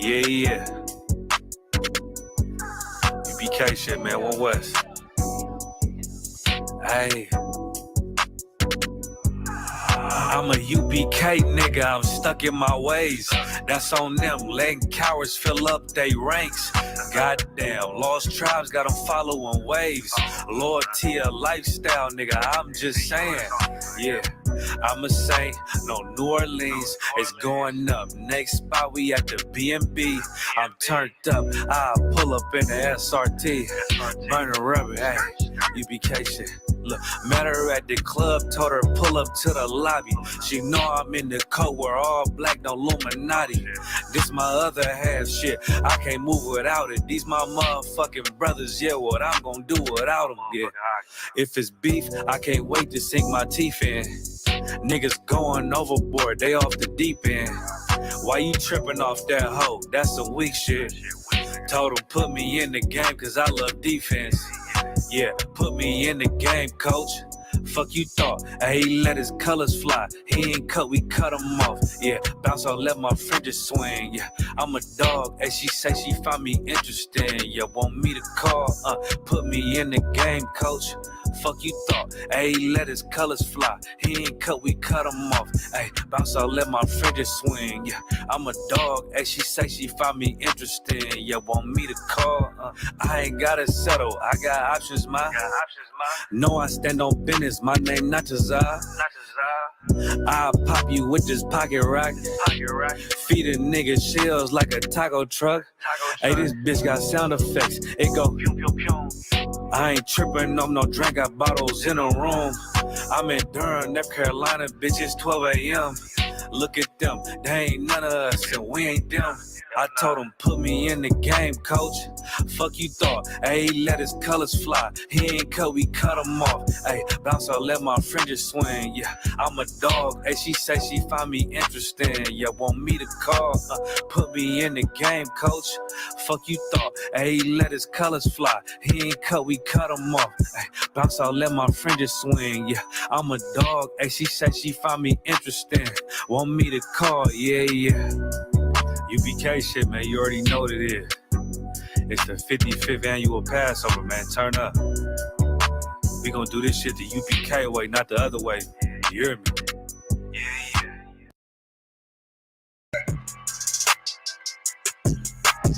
Yeah. UPK shit, man. One West. Hey. I'm a UPK nigga, I'm stuck in my ways. That's on them, letting cowards fill up they ranks. Goddamn, lost tribes got them following waves. Loyalty a lifestyle, nigga, I'm just saying. Yeah, I'm a saint, no New Orleans, it's going up. Next spot, we at the B&B. I'm turned up, I'll pull up in the SRT. Burning rubber, hey, UPK shit. Look, met her at the club, told her pull up to the lobby. She know I'm in the coat, we're all black, no Illuminati. This my other half shit, I can't move without it. These my motherfucking brothers, yeah, what I'm gonna do without them, yeah. If it's beef, I can't wait to sink my teeth in. Niggas going overboard, they off the deep end. Why you tripping off that hoe? That's some weak shit. Told him put me in the game cause I love defense. Yeah, put me in the game, coach. Fuck you thought, he let his colors fly. He ain't cut, we cut him off. Yeah, bounce on, let my fringes swing. Yeah, I'm a dog, and she say she find me interesting. Yeah, want me to call, put me in the game, coach. Fuck you thought, he let his colors fly. He ain't cut, we cut him off. Hey, bounce on, let my fringes swing. Yeah, I'm a dog, and she say she find me interesting. Yeah, want me to call, I ain't gotta settle, I got options, ma. No, I stand on business, my name not Tazar. I'll pop you with this pocket rock. Feed a nigga shells like a taco truck. Hey, this bitch got sound effects. It go pew pew pew. I ain't tripping on no drink, got bottles in a room. I'm in Durham, North Carolina, bitch, it's 12 a.m. Look at them, they ain't none of us, and we ain't them. I told him, put me in the game, coach. Fuck you thought, he let his colors fly. He ain't cut, we cut him off. Hey, bounce out, let my fringes swing. Yeah, I'm a dog. Hey, she say she find me interesting. Yeah, want me to call. Put me in the game, coach. Fuck you thought, he let his colors fly. He ain't cut, we cut him off. Hey, bounce out, let my fringes swing. Yeah, I'm a dog. Hey, she say she find me interesting. Want me to call, yeah. UPK shit, man, you already know what it is. It's the 55th annual Passover, man, turn up. We gonna do this shit the UPK way, not the other way. You hear me?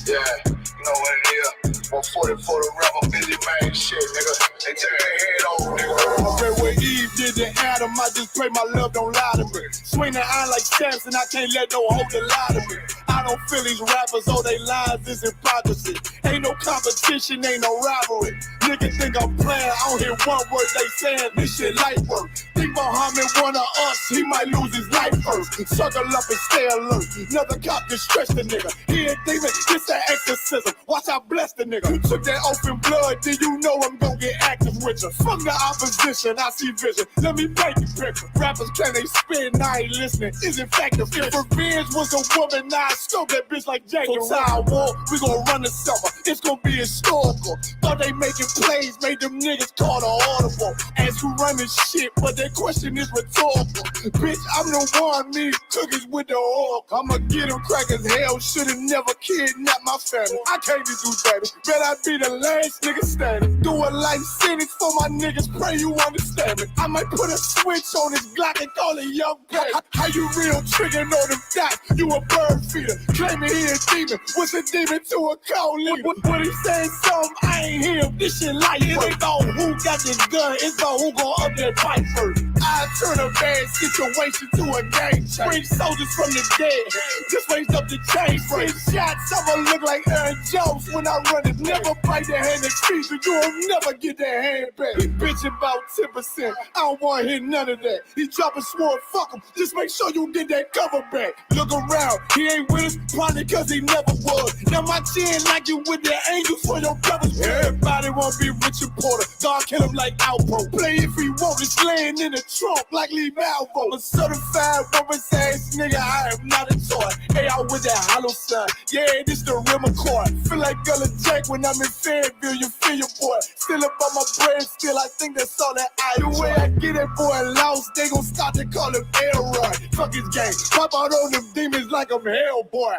Yeah, you know what it is. 140 for the rubber, busy man shit, nigga. They turn their head over, nigga. Okay, what Eve did to Adam, I just pray my love don't lie to me. Swing the iron like stamps and I can't let no hoe to lie to me. I don't feel these rappers, all they lies is hypocrisy. Ain't no competition, ain't no rivalry. Niggas think I'm playing, I don't hear one word they saying, this shit light work. Think Muhammad one of us, he might lose his life first. Suckle up and stay alert. Another cop just stretch the nigga. He ain't demon, it's an exorcism. Watch I bless the nigga. You took that oath in blood, then you know I'm gonna get active with you. From the opposition, I see vision. Let me paint the picture. Rappers can they spit, and I ain't listening. Is it fact if revenge was a woman, now I scope that bitch like Jake. So I war, we gon' run the summer. It's gon' be historical. Thought they making plays, made them niggas call the audible. Ask who run this shit, but that question is rhetorical. Bitch, I'm the one, me cookies with the oil. I'ma get them crack as hell, should've never kidnapped my family. I can't just do that. Bet I be the last nigga standing. Do a life sentence for my niggas, pray you understand me. I might put a switch on this Glock and call it Young Pay. How you real triggering on them dots? You a bird feeder, claiming he a demon. What's a demon to a cold leader? What he saying something, I ain't hear. This shit light. It ain't about who got this gun, it's about who gon' up that fight first. I turn a bad situation to a game change. Bring soldiers from the dead, just raise up the chain. Free shots, I'ma look like Aaron Jones when I run it. Never bite the hand that feeds you, you'll never get that hand back. He bitching about 10%, I don't wanna hear none of that. He dropping sword, fuck him, just make sure you get that cover back. Look around, he ain't with us, probably cause he never was. Now my chin like you with the angels for your brothers. Everybody wanna be Richard Porter, God kill him like Alpo. Play if he want, it's laying in the trunk like Lee Malvo. A certified woman's ass nigga, I am not a toy. Hey, I with that hollow sign, yeah, this the rim accord. Feel like Gullah Jack when I'm in Fayetteville, you feel your boy. Still up on my brain, still I think that's all that I do. The way I get that boy lost, they gon' start to call him Elroy. Fuck his gang, pop out on them demons like I'm Hellboy.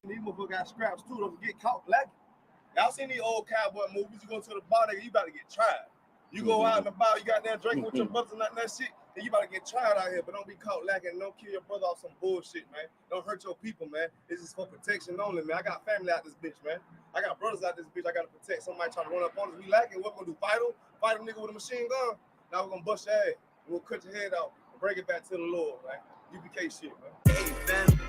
These motherfuckers got scraps too. Don't get caught lacking. Y'all seen these old cowboy movies? You go to the bar, nigga, you about to get tried. You go out in the bar, you got there drinking with your brothers and that shit, then you about to get tried out here. But don't be caught lacking. Don't kill your brother off some bullshit, man. Don't hurt your people, man. This is for protection only, man. I got family out this bitch, man. I got brothers out this bitch. I got to protect. Somebody trying to run up on us. We lacking. What we gonna do? Fight a nigga with a machine gun? Now we're gonna bust your ass. We'll cut your head out and bring it back to the Lord, man. UPK shit, man. Hey, family.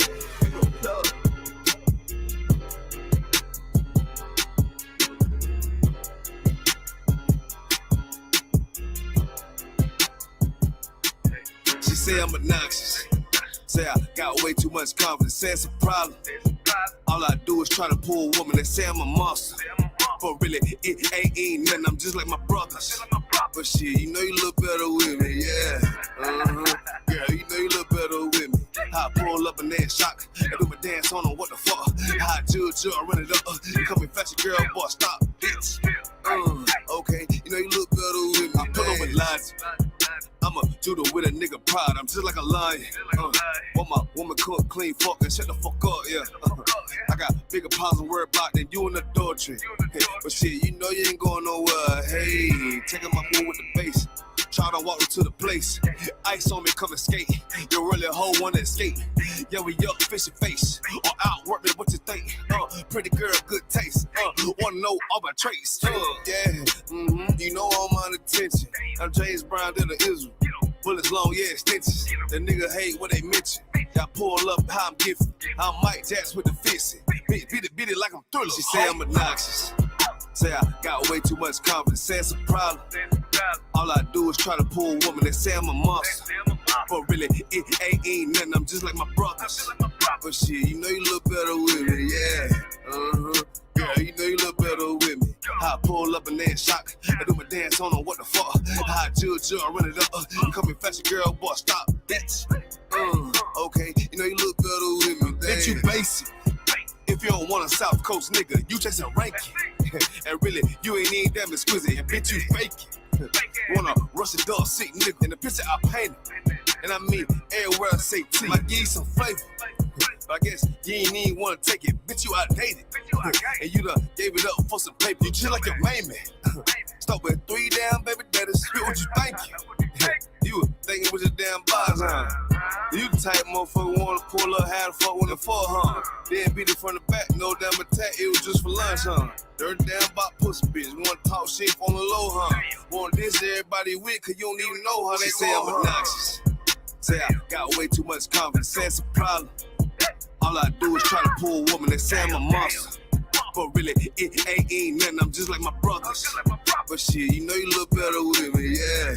Say I'm obnoxious. Say I got way too much confidence. Say it's a problem. All I do is try to pull a woman and say I'm a monster. But really, it ain't nothing. I'm just like my brothers. But shit, you know you look better with me, yeah. Girl, you know you look better with me. How I pull up and then shock. I do my dance on them, what the fuck? How I judge, I run it up. You come and fetch a girl, boy, stop, bitch. Okay, you know you look better with me. I put up with lies. I'm a judo with a nigga pride. I'm just like a lion. Want my woman cook, clean, fuck, and shut the fuck up, yeah. I got bigger problems to worry about than you in adultery. But shit, you know you ain't going nowhere. Hey, checking my move with the bass. Try to walk to the place. Ice on me, come and skate. You really a hoe wanna escape. Yeah, we up, fish your face. Or outwork me, what you think? Pretty girl, good taste. Wanna know all my traits. You know I'm on attention. I'm James Brown, to the Israel. Bullets long, yeah, extensions. The nigga hate what they mention. Y'all pull up how I'm gifted. I'm Mike Jackson with the fist. Beat it like I'm Thriller. She say I'm obnoxious. Say I got way too much confidence. Say it's a problem. All I do is try to pull a woman and say I'm a monster. But really, it ain't nothing. I'm just like my brothers. But shit, you know you look better with me, yeah. Girl, you know you look better with me. How I pull up and then shock. I do my dance on them, what the fuck? How I judge, I run it up. Come and fetch a girl, boy, stop, bitch. Okay, you know you look better with me. Bitch, you basic. If you don't want a South Coast nigga, you chasing ranking. And really, you ain't even damn exquisite. And bitch, you fake it. Want a Russian dog seat nigga. In the picture I painted. And I mean, everywhere I say T, I give you some flavor. But I guess you ain't even want to take it. Bitch, you outdated. And you done gave it up for some paper. You just like your main man. Start with 3 damn baby daddies. Spit what you thinking. You were thinking with your damn bars, huh? You the type motherfucker wanna pull up, how the fuck when the fuck, huh? Then beat it from the back, no damn attack, it was just for lunch, huh? Dirty damn bot pussy bitch, wanna talk shit on the low, huh? Want this everybody with, cause you don't even know how they say I'm obnoxious. Say I got way too much confidence, say it's a problem. All I do is try to pull a woman and say I'm a monster. But really, it ain't nothing, I'm just like my brothers. But shit, you know you look better with me, yeah.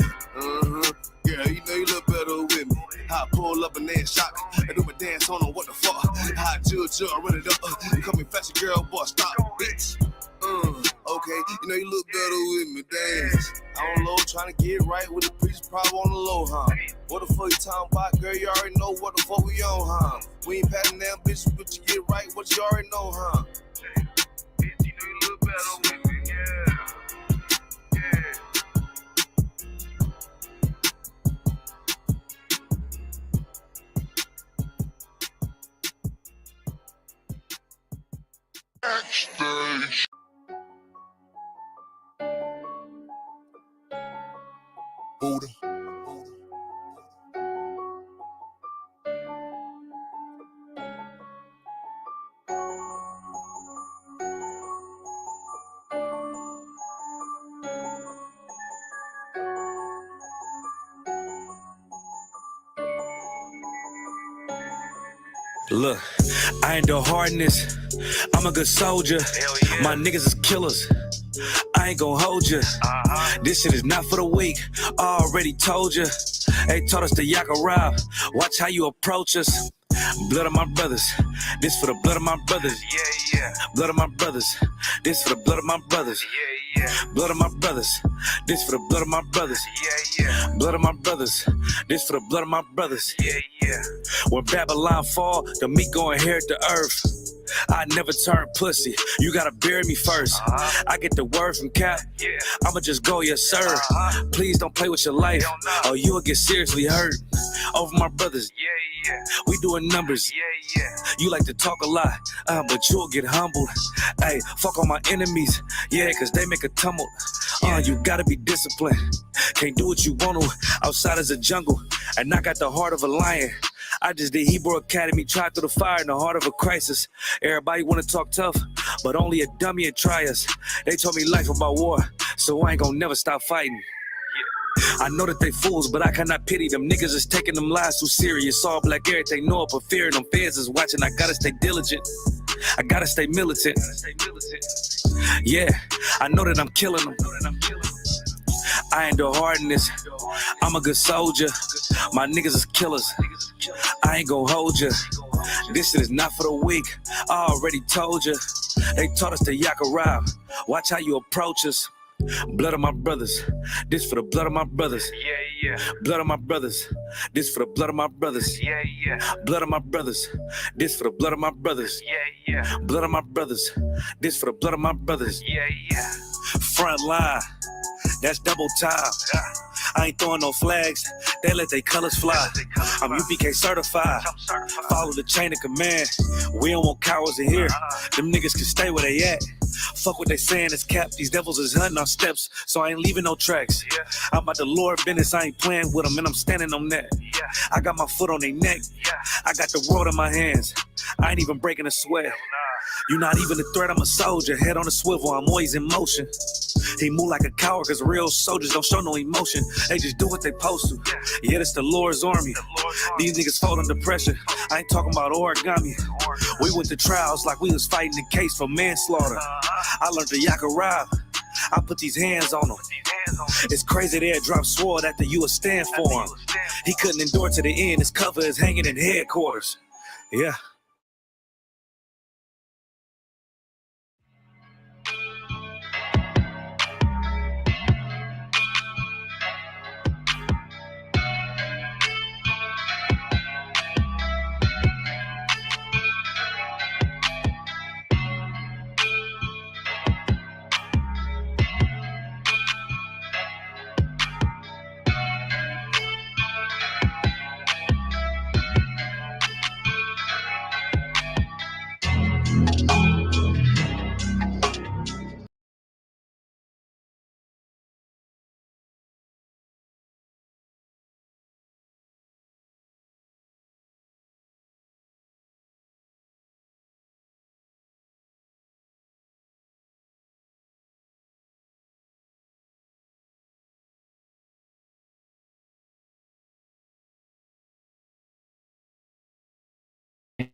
Girl, you know you look better with me. How I pull up and then shock. I do my dance on them, what the fuck? How I judge, I run it up. Come and fetch a girl, boy, stop, bitch. Okay, you know you look better with me, dance. On low, trying to get right with the preacher, probably on the low, huh? What the fuck you talking about, girl? You already know what the fuck we on, huh? We ain't patting down bitches, but you get right, what you already know, huh? Bitch, you know you look better with me, yeah. Backstage. Buddha. Look, I ain't the hardness. I'm a good soldier. Yeah. My niggas is killers. I ain't gon' hold you. This shit is not for the weak. I already told you. They taught us to yak around. Watch how you approach us. Blood of my brothers. This for the blood of my brothers. Yeah. Blood of my brothers. This for the blood of my brothers. Yeah. Blood of my brothers. This for the blood of my brothers. Yeah. Blood of my brothers. This for the blood of my brothers. Yeah. When Babylon fall, the meek gon' inherit the earth. I never turn pussy. You gotta bury me first. I get the word from Cap. I'ma just go, yes sir. Please don't play with your life, or you'll get seriously hurt. Over my brothers, we doing numbers. You like to talk a lot, but you'll get humbled. Hey, fuck all my enemies, yeah, cause they make a tumult. You gotta be disciplined. Can't do what you want to. Outside is a jungle, and I got the heart of a lion. I just did Hebrew Academy, tried through the fire in the heart of a crisis. Everybody wanna talk tough, but only a dummy and try us. They told me life about war, so I ain't gonna never stop fighting. I know that they fools, but I cannot pity them. Niggas is taking them lies too serious. All black everything know it, but fear them feds is watching. I gotta stay diligent. I gotta stay militant. Yeah, I know that I'm killing them. I ain't do hard in this. I'm a good soldier. My niggas is killers. I ain't gon' hold ya. This shit is not for the weak. I already told ya. They taught us to yak around. Watch how you approach us. Blood of my brothers. This for the blood of my brothers. Blood of my brothers. This for the blood of my brothers. Blood of my brothers. This for the blood of my brothers. Blood of my brothers. This for the blood of my brothers. Front line. That's double time. I ain't throwing no flags. They let their colors fly. I'm UPK certified. Follow the chain of command. We don't want cowards in here. Them niggas can stay where they at. Fuck what they saying is cap. These devils is hunting our steps, so I ain't leaving no tracks. I'm about the Lord business. I ain't playing with them, and I'm standing on that. I got my foot on their neck. I got the world in my hands. I ain't even breaking a sweat. You're not even a threat. I'm a soldier. Head on a swivel. I'm always in motion. He move like a coward, cause real soldiers don't show no emotion. They just do what they supposed to. Yeah, it's the Lord's army. These niggas fall under pressure. I ain't talking about origami. We went to trials like we was fighting the case for manslaughter. I learned to yak around. I put these hands on them. It's crazy they had dropped sword after you would stand for him. He couldn't endure to the end. His cover is hanging in headquarters. Yeah.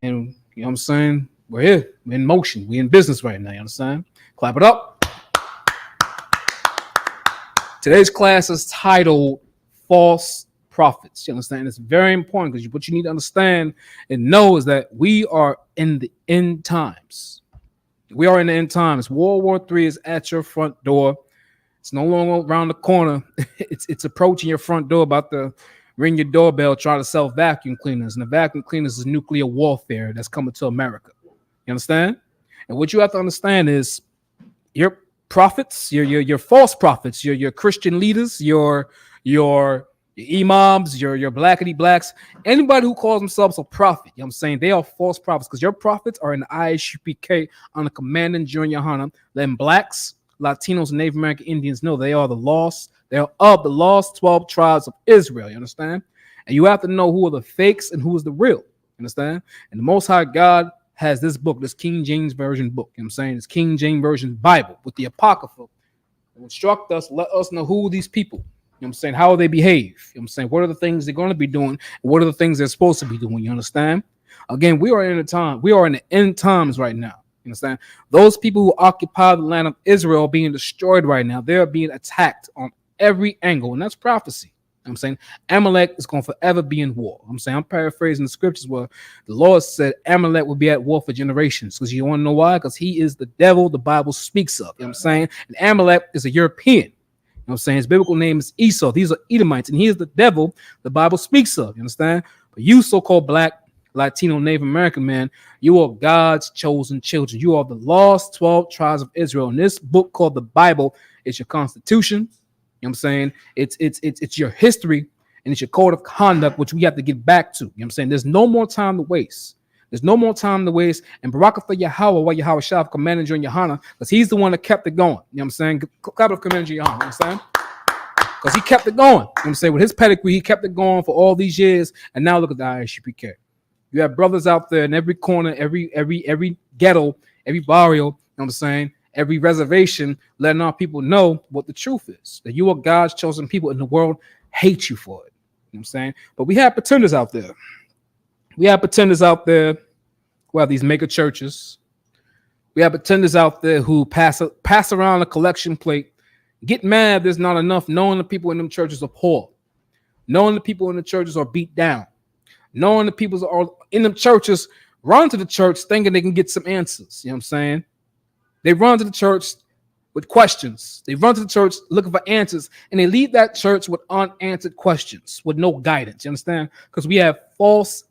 And you know what I'm saying? We're here. We're in motion. We're in business right now. You understand? Clap it up. Today's class is titled False Prophets. You understand? It's very important because what you need to understand and know is that we are in the end times. We are in the end times. World War III is at your front door. It's no longer around the corner. It's approaching your front door, about to ring your doorbell, try to sell vacuum cleaners. And the vacuum cleaners is nuclear warfare that's coming to America. You understand? And what you have to understand is your prophets, your false prophets, your Christian leaders, your imams, your blackity blacks, anybody who calls themselves a prophet, you know what I'm saying? They are false prophets because your prophets are in the ISUPK on the command and during your honor. Then blacks, Latinos, and Native American Indians know they are the lost. They're of the lost 12 tribes of Israel. You understand? And you have to know who are the fakes and who is the real. You understand? And the Most High God has this book, this King James Version book. You know what I'm saying? It's King James Version Bible with the Apocrypha. It instruct us, let us know who are these people. You know what I'm saying? How they behave. You know what I'm saying? What are the things they're going to be doing? And what are the things they're supposed to be doing? You understand? Again, we are in a time. We are in the end times right now. You understand? Those people who occupy the land of Israel are being destroyed right now. They're being attacked on every angle, and that's prophecy. You know what I'm saying? Amalek is going to forever be in war. I'm saying, I'm paraphrasing the scriptures where the Lord said Amalek will be at war for generations. Because you want to know why? Because he is the devil the Bible speaks of. You know what I'm saying? And Amalek is a European. You know what I'm saying? His biblical name is Esau. These are Edomites, and he is the devil the Bible speaks of. You understand? But you so-called black, Latino, Native American man, you are God's chosen children. You are the lost 12 tribes of Israel. And this book called the Bible is your constitution. You know what I'm saying? It's your history and it's your code of conduct, which we have to get back to. You know what I'm saying? There's no more time to waste. There's no more time to waste. And Barakatha Yahweh, while Yahweh Shah, commanded you in Yohana, because he's the one that kept it going. You know what I'm saying? Clap of commanded you, Yohana. You know what I'm saying? Because he kept it going. You know what I'm saying? With his pedigree, he kept it going for all these years. And now look at the ISUPK. You have brothers out there in every corner, every ghetto, every barrio, you know what I'm saying? Every reservation, letting our people know what the truth is. That you are God's chosen people and the world hates you for it. You know what I'm saying? But we have pretenders out there. We have pretenders out there who have these mega churches. We have pretenders out there who pass around a collection plate, get mad there's not enough, knowing the people in them churches are poor, knowing the people in the churches are beat down, knowing the people are in them churches run to the church thinking they can get some answers. You know what I'm saying? They run to the church with questions. They run to the church looking for answers, and they leave that church with unanswered questions, with no guidance. You understand? Because we have false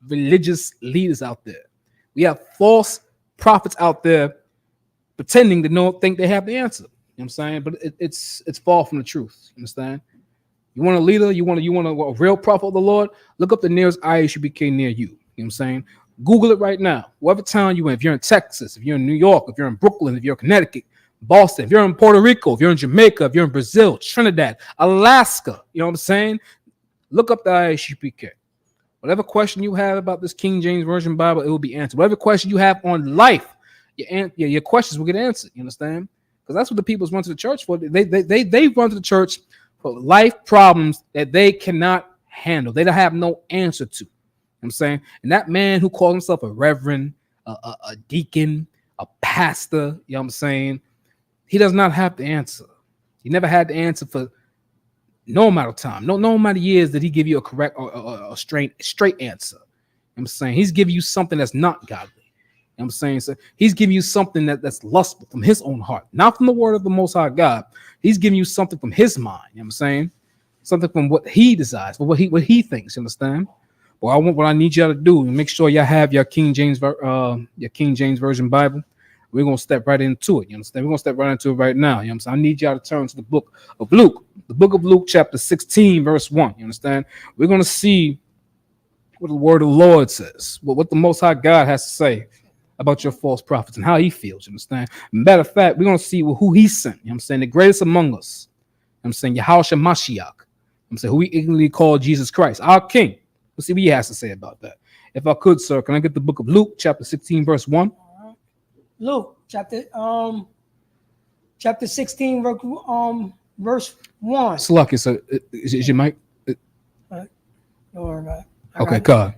religious leaders out there. We have false prophets out there pretending to think they have the answer. You know what I'm saying? But it's far from the truth. You understand? You want a leader? You want a real prophet of the Lord? Look up the nearest ISUPK near you. You know what I'm saying? Google it right now. Whatever town you in, if you're in Texas, if you're in New York, if you're in Brooklyn, if you're in Connecticut, Boston, if you're in Puerto Rico, if you're in Jamaica, if you're in Brazil, Trinidad, Alaska, you know what I'm saying? Look up the ISUPK. Whatever question you have about this King James Version Bible, it will be answered. Whatever question you have on life, your questions will get answered. You understand? Because that's what the people run to the church for. They run to the church for life problems that they cannot handle. They don't have no answer to. You know what I'm saying? And that man who calls himself a reverend, a deacon, a pastor, you know what I'm saying? He does not have the answer. He never had the answer for no amount of time. No amount of years did he give you a correct or a straight answer. You know what I'm saying? He's giving you something that's not godly. You know what I'm saying? So he's giving you something that's lustful from his own heart, not from the word of the Most High God. He's giving you something from his mind. You know what I'm saying? Something from what he desires, what he thinks. You understand? Well, what I need y'all to do is make sure y'all have your King James Version Bible. We're gonna step right into it. You understand? We're gonna step right into it right now. You know what I'm saying? I need y'all to turn to the book of Luke, chapter 16, verse 1. You understand? We're gonna see what the word of the Lord says, what the Most High God has to say about your false prophets and how he feels. You understand? Matter of fact, we're gonna see who he sent. You know what I'm saying? The greatest among us. You know what I'm saying? Yahushua Mashiach. I'm saying who we ignorantly call Jesus Christ, our King. We'll see what he has to say about that. If I could, sir, can I get the book of Luke, chapter 16, verse 1? Luke chapter 16, verse 1. Slucky, so is your mic? Don't worry about it. Okay, God.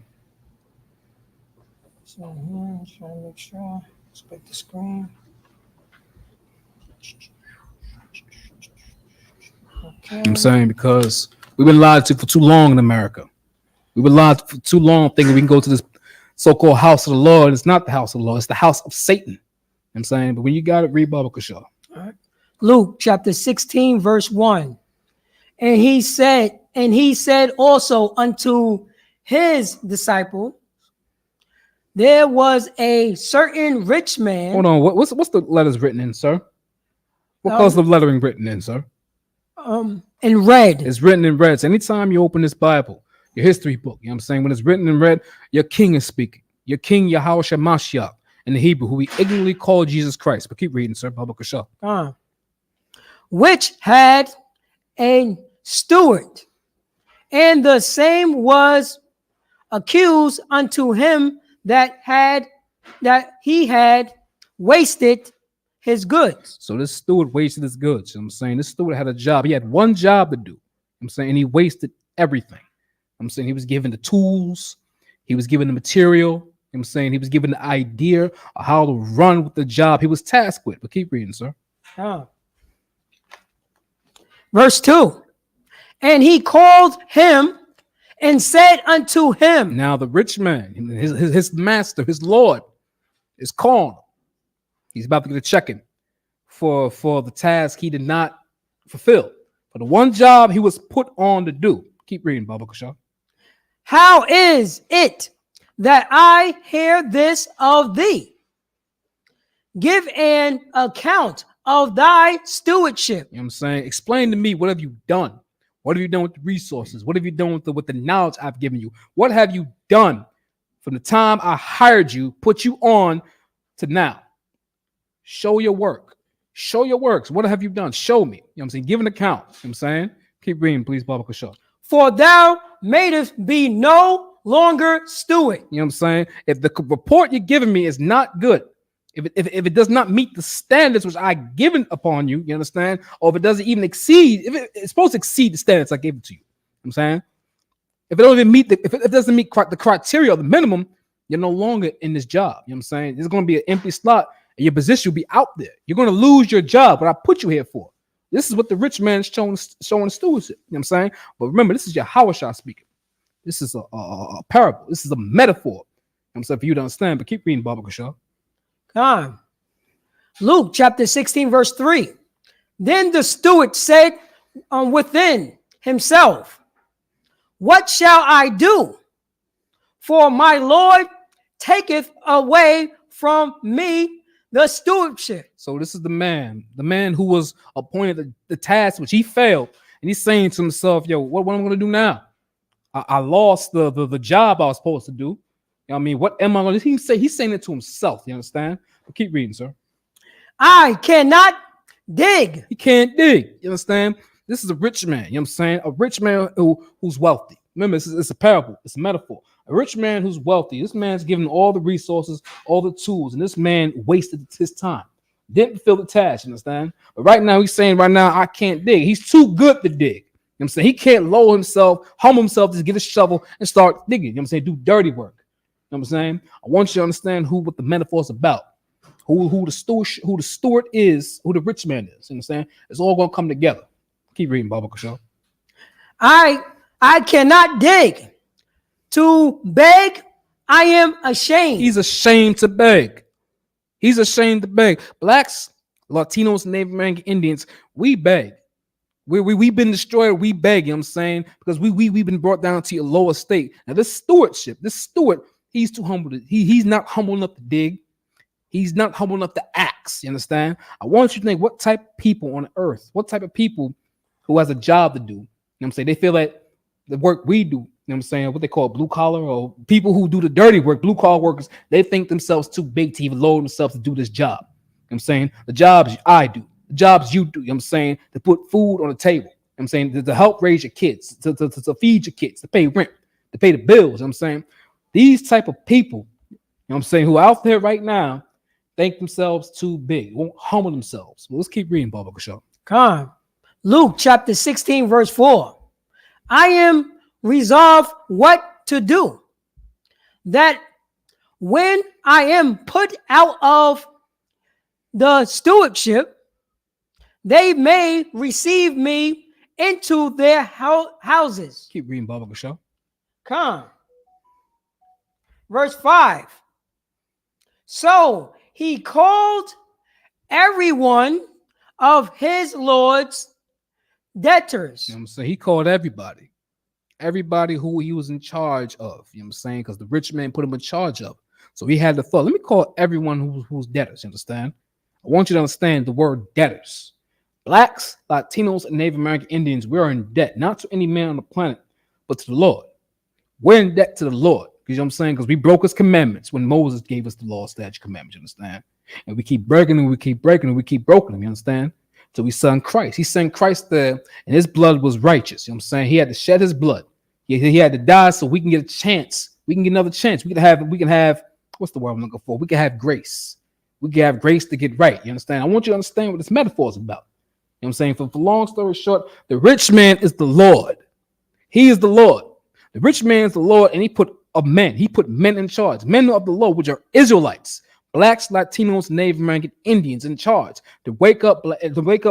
So I'm trying to make sure. Split the screen. Okay. I'm saying because we've been lied to for too long in America. We've been lied to for too long thinking we can go to this so-called house of the Lord. It's not the house of the Lord. It's the house of Satan. I'm saying, but when you got it, read Baba Kasha. All right. Luke chapter 16, verse 1. And he said also unto his disciple, there was a certain rich man. Hold on, what's the letters written in, sir? What color's the lettering written in, sir? In red. It's written in red. So anytime you open this Bible, your history book, you know what I'm saying? When it's written in red, your king is speaking. Your king, Yahushua Mashiach, in the Hebrew, who we ignorantly call Jesus Christ. But keep reading, sir. Baba Kasha. Which had a steward, and the same was accused unto him that he had wasted his goods. So this steward wasted his goods. You know what I'm saying? This steward had a job. He had one job to do. You know what I'm saying? And he wasted everything. I'm saying he was given the tools. He was given the material. You know what I'm saying? He was given the idea of how to run with the job he was tasked with. But keep reading, sir. Verse 2. And he called him and said unto him. Now the rich man, his master, his Lord, is calling him. He's about to get a check-in for the task he did not fulfill. For the one job he was put on to do. Keep reading, Baba Kasha. How is it that I hear this of thee. Give an account of thy stewardship. You know what I'm saying? Explain to me, what have you done? What have you done with the resources? What have you done with the knowledge I've given you? What have you done from the time I hired you, put you on, to now? Show your work. Show your works. What have you done? Show me. You know what I'm saying? Give an account. You know what I'm saying? Keep reading, please, Baba Kashaw. For thou madest be no longer steward. You know what I'm saying? If the report you're giving me is not good, if it does not meet the standards which I given upon you, you understand? Or if it doesn't even exceed, if it's supposed to exceed the standards I gave it to you. You know what I'm saying? If it don't even meet if it doesn't meet the criteria or the minimum, you're no longer in this job. You know what I'm saying? There's going to be an empty slot and your position will be out there. You're going to lose your job, what I put you here for. This is what the rich man is showing stewardship. You know what I'm saying? But remember, this is your Hawashah speaking. This is a parable. This is a metaphor. You know what I'm saying? For you to understand, but keep reading, Baba Kashaw. Luke chapter 16, verse 3. Then the steward said within himself, what shall I do? For my Lord taketh away from me the stewardship. So this is the man who was appointed the task which he failed. And he's saying to himself, yo, what am I going to do now? I lost the job I was supposed to do. You know what I mean? What am I going to do? He's saying it to himself. You understand? But keep reading, sir. I cannot dig. He can't dig. You understand? This is a rich man. You know what I'm saying? A rich man who's wealthy. Remember, it's a parable. It's a metaphor. A rich man who's wealthy. This man's given all the resources, all the tools, and this man wasted his time. Didn't fulfill the task, you understand? But right now, he's saying, I can't dig. He's too good to dig. You know what I'm saying? He can't lower himself, humble himself, just get a shovel and start digging. You know what I'm saying? Do dirty work. You know what I'm saying? I want you to understand what the metaphor is about. Who the steward is, who the rich man is. You know what I'm saying? It's all going to come together. Keep reading, Baba Kashaw. I cannot dig. To beg, I am ashamed. He's ashamed to beg. He's ashamed to beg. Blacks, Latinos, Native American Indians, we beg. We've been destroyed. We beg, you know what I'm saying? Because we've been brought down to a lower state. Now, this steward, he's too humble. He's not humble enough to dig. He's not humble enough to ask. You understand? I want you to think, what type of people on earth, what type of people who has a job to do, you know what I'm saying? They feel like the work we do, you know what I'm saying, what they call blue collar, or people who do the dirty work, blue collar workers, they think themselves too big to even lower themselves to do this job. You know what I'm saying? The jobs I do, the jobs you do, you know what I'm saying, to put food on the table, you know what I'm saying, to help raise your kids, to feed your kids, to pay rent, to pay the bills, you know what I'm saying? These type of people, you know what I'm saying, who are out there right now, think themselves too big, won't humble themselves. Well, let's keep reading, Baba Kashaw. Come. Luke chapter 16, verse 4. I am resolved what to do, that when I am put out of the stewardship, they may receive me into their houses. Keep reading, Baba Kashaw. Come. Verse 5. So he called everyone of his Lord's debtors. You know what I'm saying? He called everybody who he was in charge of. You know what I'm saying? Because the rich man put him in charge of. So he had the thought, let me call everyone who's debtors. You understand? I want you to understand the word debtors. Blacks, Latinos, and Native American Indians, we're in debt, not to any man on the planet, but to the Lord. We're in debt to the Lord. You know what I'm saying? Because we broke his commandments when Moses gave us the law, statute, commandments. You understand? And we keep breaking them, we keep breaking them, we keep broken them. You understand? So we sent Christ. He sent Christ there, and his blood was righteous. You know what I'm saying? He had to shed his blood. He had to die so we can get a chance. We can get another chance. We can have what's the word I'm looking for? We can have grace. We can have grace to get right. You understand? I want you to understand what this metaphor is about. You know what I'm saying? For long story short, the rich man is the Lord. He is the Lord. The rich man is the Lord, and he put men in charge, men of the Lord, which are Israelites, Blacks, Latinos, Native American Indians in charge to wake up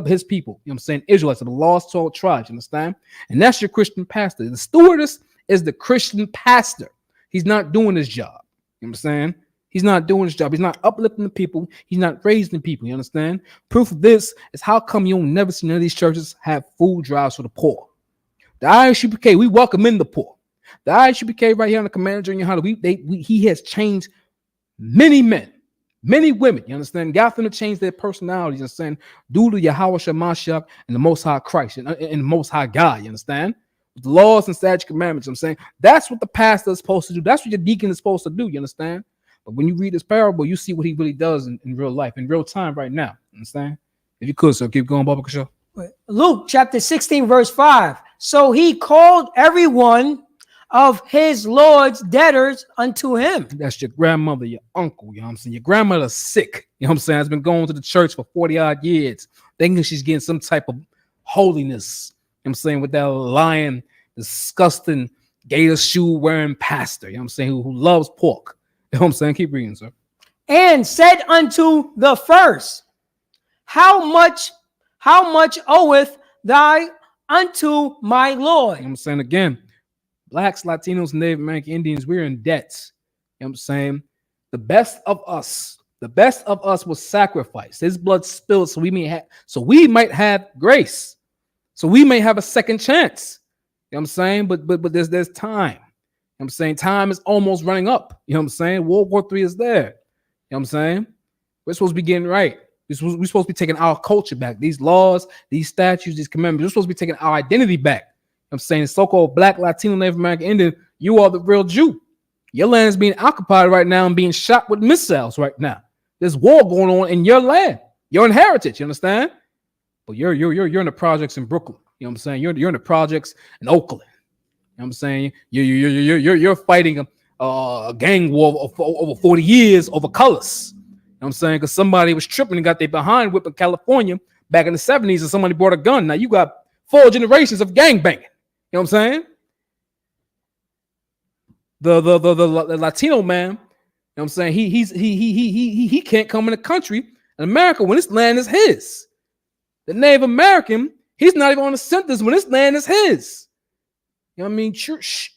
his people. You know what I'm saying? Israelites, the lost 12 tribes. You understand? And that's your Christian pastor. The stewardess is the Christian pastor. He's not doing his job. You know what I'm saying? He's not doing his job. He's not uplifting the people. He's not raising the people. You understand? Proof of this is how come you'll never see none of these churches have food drives for the poor. The ISUPK, we welcome in the poor. The ISUPK right here on the Commander Junior Hunter, he has changed many men, many women. You understand? Got them to change their personalities. You understand? Due to Yahweh Shemashach and the Most High Christ and the Most High God. You understand? With the laws and statute commandments. I'm saying that's what the pastor is supposed to do. That's what your deacon is supposed to do. You understand? But when you read this parable, you see what he really does in real life, in real time, right now. You understand? If you could, so keep going, Baba Kasha. Luke chapter 16, verse 5. So he called everyone of his Lord's debtors unto him. That's your grandmother, your uncle, you know what I'm saying? Your grandmother's sick, you know what I'm saying? Has been going to the church for 40 odd years, thinking she's getting some type of holiness, you know what I'm saying, with that lying, disgusting gator shoe wearing pastor, you know what I'm saying, who loves pork. You know what I'm saying? Keep reading, sir. And said unto the first, How much oweth thy unto my Lord? You know what I'm saying? Again, Blacks, Latinos, Native American Indians, we're in debt. You know what I'm saying? The best of us was sacrificed. His blood spilled so we might have grace. So we may have a second chance. You know what I'm saying? But there's time. You know what I'm saying? Time is almost running up. You know what I'm saying? World War III is there. You know what I'm saying? We're supposed to be getting right. We're supposed to be taking our culture back. These laws, these statutes, these commandments, we're supposed to be taking our identity back. I'm saying so-called Black, Latino, Native American Indian, you are the real Jew. Your land is being occupied right now and being shot with missiles right now. There's war going on in your land, your inheritance. You understand? But you're in the projects in Brooklyn. You know what I'm saying? You're in the projects in Oakland. You know what I'm saying? You're fighting a gang war over 40 years over colors. You know what I'm saying? Because somebody was tripping and got their behind whipped in California back in the 70s, and somebody brought a gun. Now you got 4 generations of gang banging. You know what I'm saying? The Latino man, you know what I'm saying? He can't come in the country in America when this land is his. The Native American, he's not even on the census when this land is his. You know what I mean?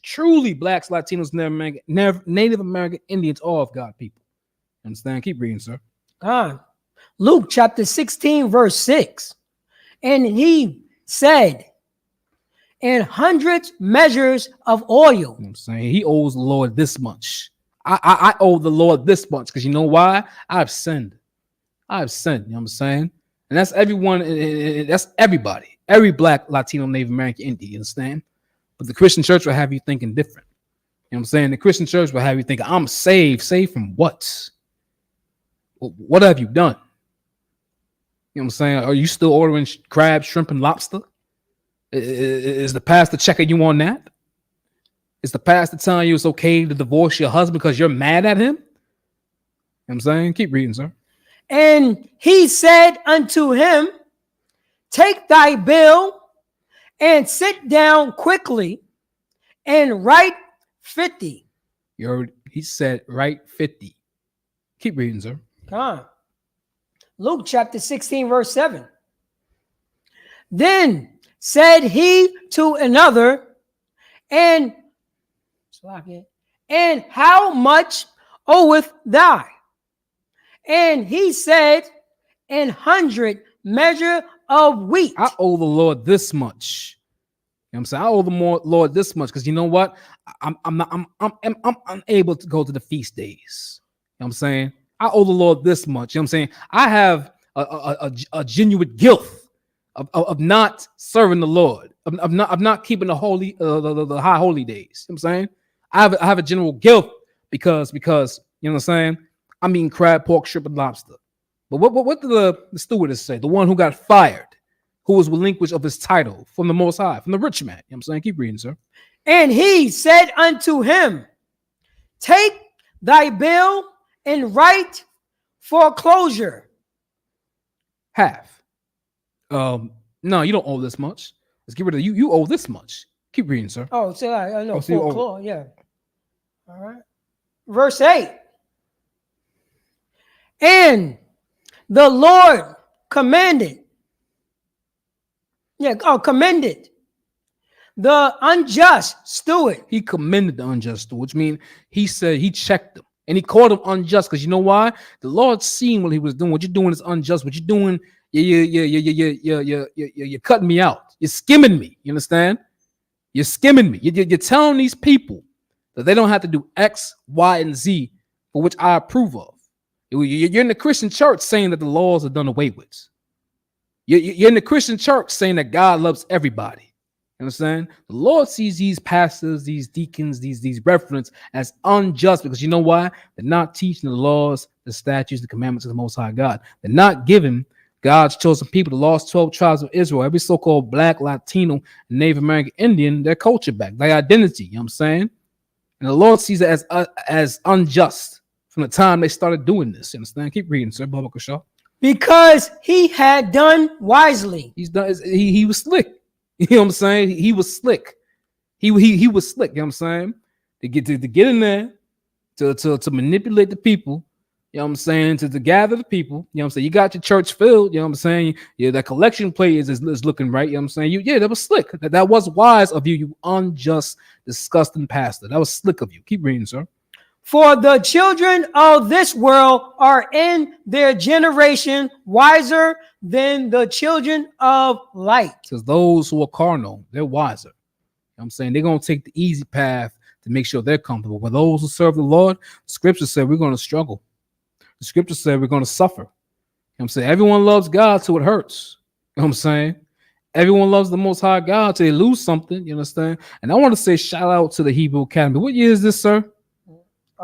Truly, Blacks, Latinos, Native American Indians, all of God people. Understand? Keep reading, sir. Luke chapter 16, verse 6. And he said, and 100 measures of oil. You know what I'm saying? He owes the Lord this much. I owe the Lord this much because you know why? I've sinned. You know what I'm saying? And that's everyone. That's everybody. Every Black, Latino, Native American Indian. You understand? But the Christian church will have you thinking different. You know what I'm saying? The Christian church will have you thinking, I'm saved. Saved from what? What have you done? You know what I'm saying? Are you still ordering crab, shrimp, and lobster? Is the pastor checking you on that? Is the pastor telling you it's okay to divorce your husband because you're mad at him? You know what I'm saying? Keep reading, sir. And he said unto him, Take thy bill and sit down quickly and write 50. He said, write 50. Keep reading, sir. Come on. Luke chapter 16, verse 7. Then said he to another, and how much oweth thou? And he said, 100 measure of wheat. I owe the Lord this much. You know what I'm saying? I owe the Lord this much because you know what? I'm unable to go to the feast days. You know what I'm saying? I owe the Lord this much. You know what I'm saying? I have a genuine guilt of not serving the Lord, of not keeping the holy the high holy days. You know what I'm saying? I have a general guilt because you know what I'm saying? I'm eating crab, pork, shrimp, and lobster. But what did the stewardess say? The one who got fired, who was relinquished of his title from the Most High, from the rich man. You know what I'm saying? Keep reading, sir. And he said unto him, Take thy bill and write foreclosure. Half. No, you don't owe this much. Let's get rid of you. You owe this much. Keep reading, sir. Oh, so I know. So you owe- Foreclosure, yeah. All right. Verse 8. And the Lord commended the unjust steward. He commended the unjust steward, which means he said he checked him and he called him unjust because you know why? The Lord seen what he was doing. What you're doing is unjust. What you're doing, you're cutting me out. You're skimming me. You understand? You're skimming me. You're telling these people that they don't have to do X, Y, and Z for which I approve of. You're in the Christian church saying that the laws are done away with. You're in the Christian church saying that God loves everybody. You understand? The Lord sees these pastors, these deacons, these referents as unjust because you know why? They're not teaching the laws, the statutes, the commandments of the Most High God. They're not giving God's chosen people, the lost 12 tribes of Israel, every so-called Black, Latino, Native American Indian, their culture back, their identity. You know what I'm saying? And the Lord sees it as unjust from the time they started doing this. You understand? Keep reading, sir. Baba Kashaw. Because he had done wisely. He's done. He was slick. You know what I'm saying? He was slick. He was slick. You know what I'm saying? To get in there, to manipulate the people. You know what I'm saying? To gather the people. You know what I'm saying? You got your church filled. You know what I'm saying? Yeah, that collection plate is looking right. You know what I'm saying? That was slick. That was wise of you, you unjust, disgusting pastor. That was slick of you. Keep reading, sir. For the children of this world are in their generation wiser than the children of light. Because those who are carnal, they're wiser. You know what I'm saying? They're going to take the easy path to make sure they're comfortable. But those who serve the Lord, the scripture said we're going to struggle. The scripture said we're going to suffer. You know what I'm saying? Everyone loves God till it hurts. You know what I'm saying? Everyone loves the Most High God till they lose something. You understand? And I want to say shout out to the Hebrew Academy. What year is this, sir?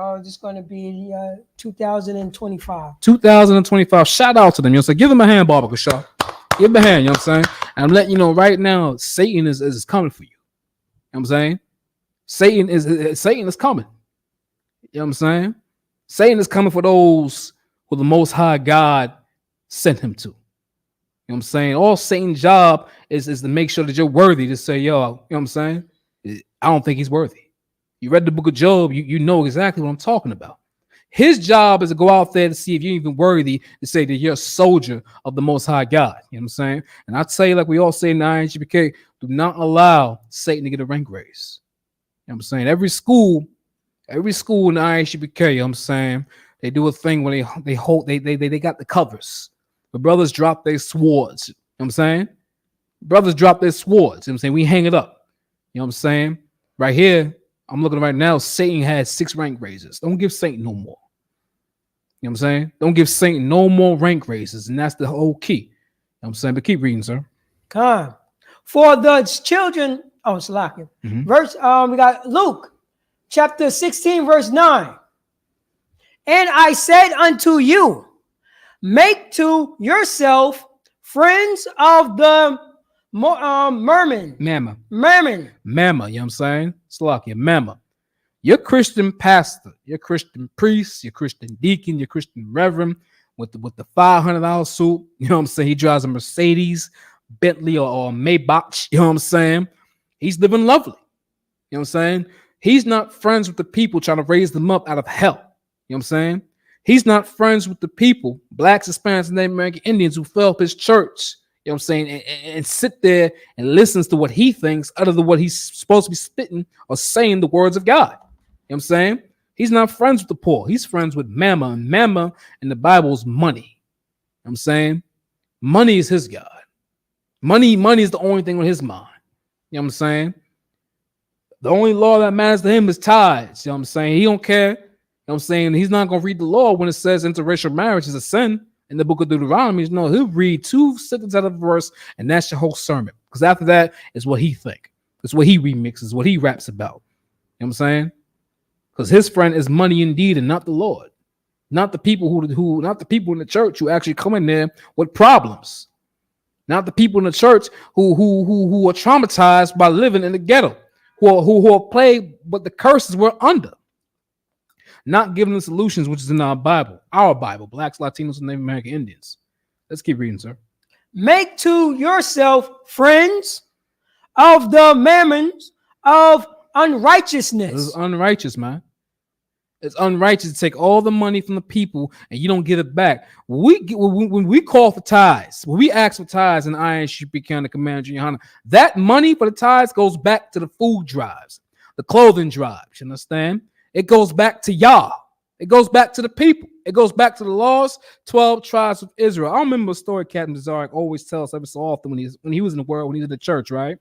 It's going to be 2025. 2025. Shout out to them. You know what I'm saying? Give them a hand, Barbara Shaw. Give them a hand. You know what I'm saying? And I'm letting you know right now, Satan is coming for you. You know what I'm saying? Satan is coming. You know what I'm saying? Satan is coming for those who the Most High God sent him to. You know what I'm saying? All Satan's job is to make sure that you're worthy to say, yo, you know what I'm saying? I don't think he's worthy. You read the book of Job, you know exactly what I'm talking about. His job is to go out there to see if you're even worthy to say that you're a soldier of the Most High God. You know what I'm saying? And I tell you, like we all say in the ISUPK, do not allow Satan to get a rank raise. You know what I'm saying? Every school in the ISUPK, you know what I'm saying, they do a thing where they got the covers. The brothers drop their swords. You know what I'm saying? Brothers drop their swords. You know what I'm saying? We hang it up. You know what I'm saying? Right here, I'm looking right now, Satan has 6 rank raises. Don't give Satan no more. You know what I'm saying? Don't give Satan no more rank raises. And that's the whole key. You know what I'm saying? But keep reading, sir. Come. For the children, Salakia. Verse, we got Luke chapter 16, verse 9. And I said unto you, make to yourself friends of the Mammon. Mama. Mammon. Mama, you know what I'm saying? Salakia, Mama. Your Christian pastor, your Christian priest, your Christian deacon, your Christian reverend with the $500 suit, you know what I'm saying? He drives a Mercedes, Bentley, or Maybach, you know what I'm saying? He's living lovely. You know what I'm saying? He's not friends with the people trying to raise them up out of hell. You know what I'm saying? He's not friends with the people, blacks, Hispanics, and Native American Indians who fell up his church. You know what I'm saying? And sit there and listens to what he thinks other than what he's supposed to be spitting or saying the words of God. You know what I'm saying? He's not friends with the poor. He's friends with Mama. And Mama in the Bible is money. You know what I'm saying? Money is his God. Money is the only thing on his mind. You know what I'm saying? The only law that matters to him is tithes. You know what I'm saying? He don't care. You know what I'm saying? He's not going to read the law when it says interracial marriage is a sin. In the book of Deuteronomy, no, he'll read 2 sentences out of a verse, and that's your whole sermon. Because after that is what he think. It's what he remixes, what he raps about. You know what I'm saying? Because his friend is money indeed, and not the Lord, not the people who not the people in the church who actually come in there with problems, not the people in the church who are traumatized by living in the ghetto, who are plagued with the curses we're under. Not giving the solutions, which is in our Bible, blacks, Latinos, and Native American Indians. Let's keep reading, sir. Make to yourself friends of the mammons of unrighteousness. This is unrighteous, man. It's unrighteous to take all the money from the people and you don't give it back. When we call for tithes, when we ask for tithes in ISUPK and the Command Junior Honor, that money for the tithes goes back to the food drives, the clothing drives. You understand? It goes back to y'all. It goes back to the people. It goes back to the lost 12 tribes of Israel. I remember a story Captain Zarek always tells us every so often when he was in the world, when he was in the church, right?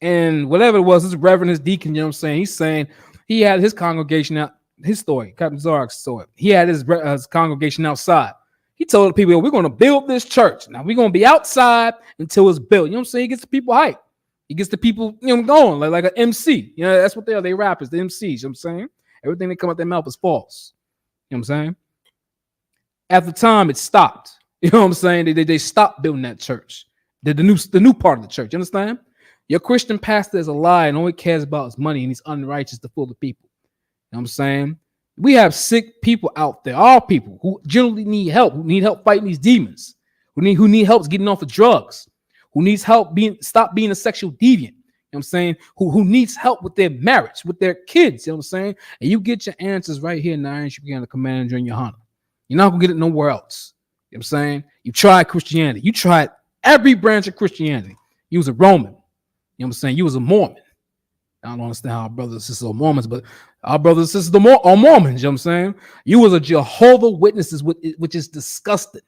And whatever it was, his reverend, his deacon, you know what I'm saying? He's saying he had his congregation out, his story, Captain Zark's story. He had his congregation outside. He told the people, we're going to build this church. Now we're going to be outside until it's built. You know what I'm saying? He gets the people hyped. He gets the people, going like an MC. You know, that's what they are. They rappers, the MCs. You know what I'm saying? Everything that come out their mouth is false. You know what I'm saying? At the time, it stopped. You know what I'm saying? They stopped building that church. The new part of the church. You understand? Your Christian pastor is a lie and all he cares about is money, and he's unrighteous to fool the people. You know what I'm saying? We have sick people out there, all people who generally need help, who need help fighting these demons, who need help getting off of drugs, who needs help stop being a sexual deviant. You know what I'm saying? Who needs help with their marriage, with their kids. You know what I'm saying? And you get your answers right here in the ISUPK on the command during your Hana. You're not gonna get it nowhere else. You know what I'm saying? You tried Christianity. You tried every branch of Christianity. You was a Roman. You know what I'm saying? You was a Mormon. I don't understand how our brothers and sisters are Mormons, but our brothers and sisters are Mormons. You know what I'm saying? You was a Jehovah's Witnesses, which is disgusting.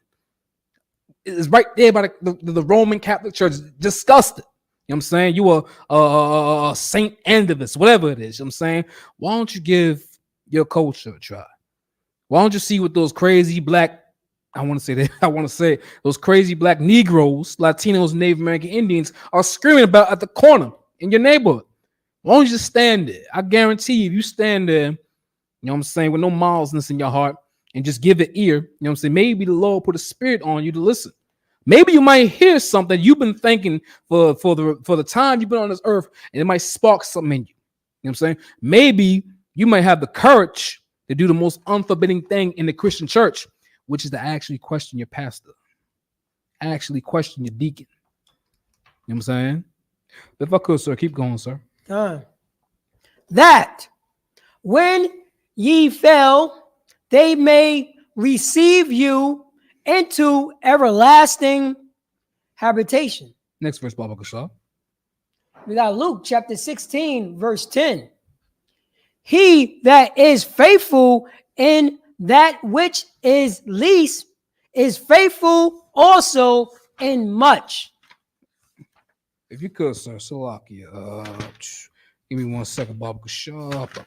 It's right there by the Roman Catholic Church. Disgusting. You know what I'm saying? You were a Saint Andivus, whatever it is. You know what I'm saying? Why don't you give your culture a try? Why don't you see what those crazy black, those crazy black Negroes, Latinos, Native American Indians are screaming about at the corner in your neighborhood? Why don't you just stand there? I guarantee you, if you stand there, you know what I'm saying, with no mildness in your heart and just give it ear, you know what I'm saying, maybe the Lord put a spirit on you to listen. Maybe you might hear something you've been thinking for the time you've been on this earth, and it might spark something in you. You know what I'm saying? Maybe you might have the courage to do the most unforbidding thing in the Christian church, which is to actually question your pastor, actually question your deacon. You know what I'm saying? But if I could, sir, keep going, sir. That when ye fell, they may receive you into everlasting habitation. Next verse, Baba Kasha. We got Luke chapter 16, verse 10. He that is faithful in that which is least is faithful also in much. If you could, sir, Salakia. Give me 1 second, Baba Kasha.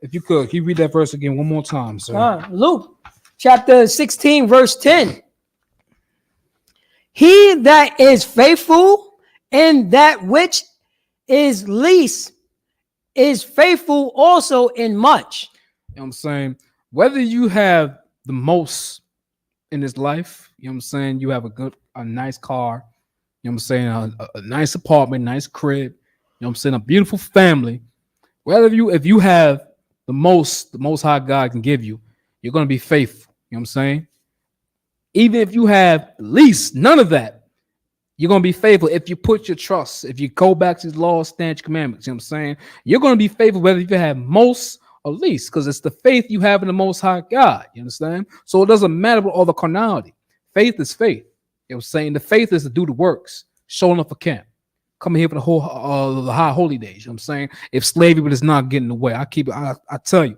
If you could, can you read that verse again one more time, sir? Luke chapter 16, verse 10. He that is faithful in that which is least is faithful also in much. You know what I'm saying? Whether you have the most in this life, you know what I'm saying, you have a nice car, you know what I'm saying, a nice apartment, nice crib, you know what I'm saying, a beautiful family. Whether if you have the most high God can give you, you're going to be faithful. You know what I'm saying? Even if you have at least none of that, you're going to be faithful if you put your trust, if you go back to his laws, statutes, commandments. You know what I'm saying? You're going to be faithful whether you have most or least, because it's the faith you have in the most high God. You understand? So it doesn't matter about all the carnality. Faith is faith. You know what I'm saying? The faith is to do the works, showing up for camp, coming here for the whole the high holy days. You know what I'm saying? If slavery is not getting away, I tell you,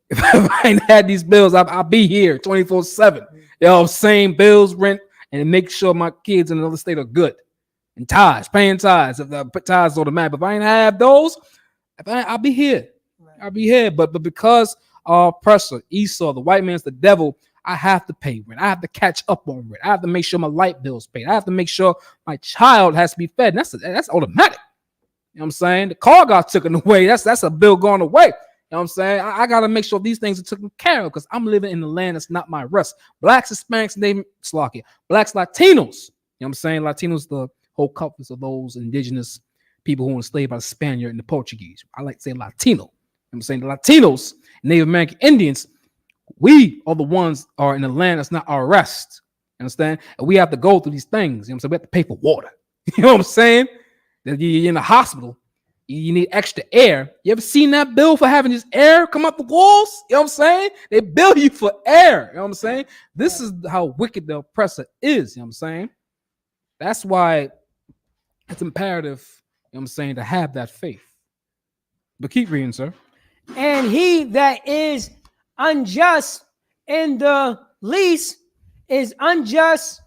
if I ain't had these bills, I'll be here 24/7. You know what I'm saying? Bills, rent, and make sure my kids in another state are good. And tithes, paying tithes. If I put tithes on the map, if I ain't have those, I'll be here. I'll be here. But because our oppressor, Esau, the white man's the devil, I have to pay rent. I have to catch up on rent. I have to make sure my light bill's paid. I have to make sure my child has to be fed. And that's automatic. You know what I'm saying? The car got taken away. That's a bill going away. You know what I'm saying? I got to make sure these things are taken care of because I'm living in the land that's not my rest. Blacks, Hispanics, Blacks, Latinos. You know what I'm saying? Latinos, the whole couples of those indigenous people who were enslaved by the Spaniard and the Portuguese. I like to say Latino. You know what I'm saying? The Latinos, Native American Indians, we are the ones are in the land that's not our rest. You understand? And we have to go through these things. You know what I'm saying? We have to pay for water. You know what I'm saying? That you're in the hospital. You need extra air. You ever seen that bill for having this air come up the walls? You know what I'm saying? They bill you for air. You know what I'm saying? This is how wicked the oppressor is. You know what I'm saying? That's why it's imperative, you know what I'm saying, to have that faith. But keep reading, sir. And he that is unjust in the least is unjust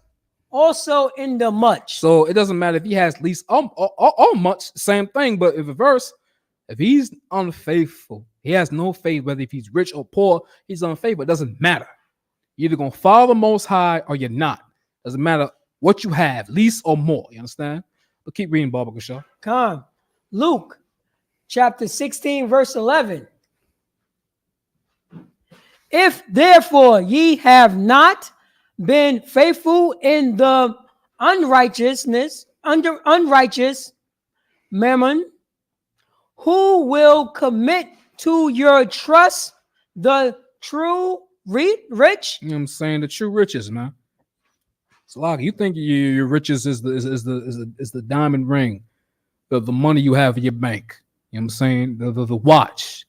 also in the much. So it doesn't matter if he has least or much, same thing. But if if he's unfaithful, he has no faith, whether if he's rich or poor, he's unfaithful. It doesn't matter. You're either gonna follow the Most High or you're not. Doesn't matter what you have, least or more. You understand? But keep reading, Baba Kashaw. Come. Luke chapter 16, verse 11. If therefore ye have not been faithful in the unrighteous mammon, who will commit to your trust the true rich? You know what I'm saying? The true riches, man. So, like, you think your riches is the diamond ring, the money you have in your bank. You know what I'm saying? The watch.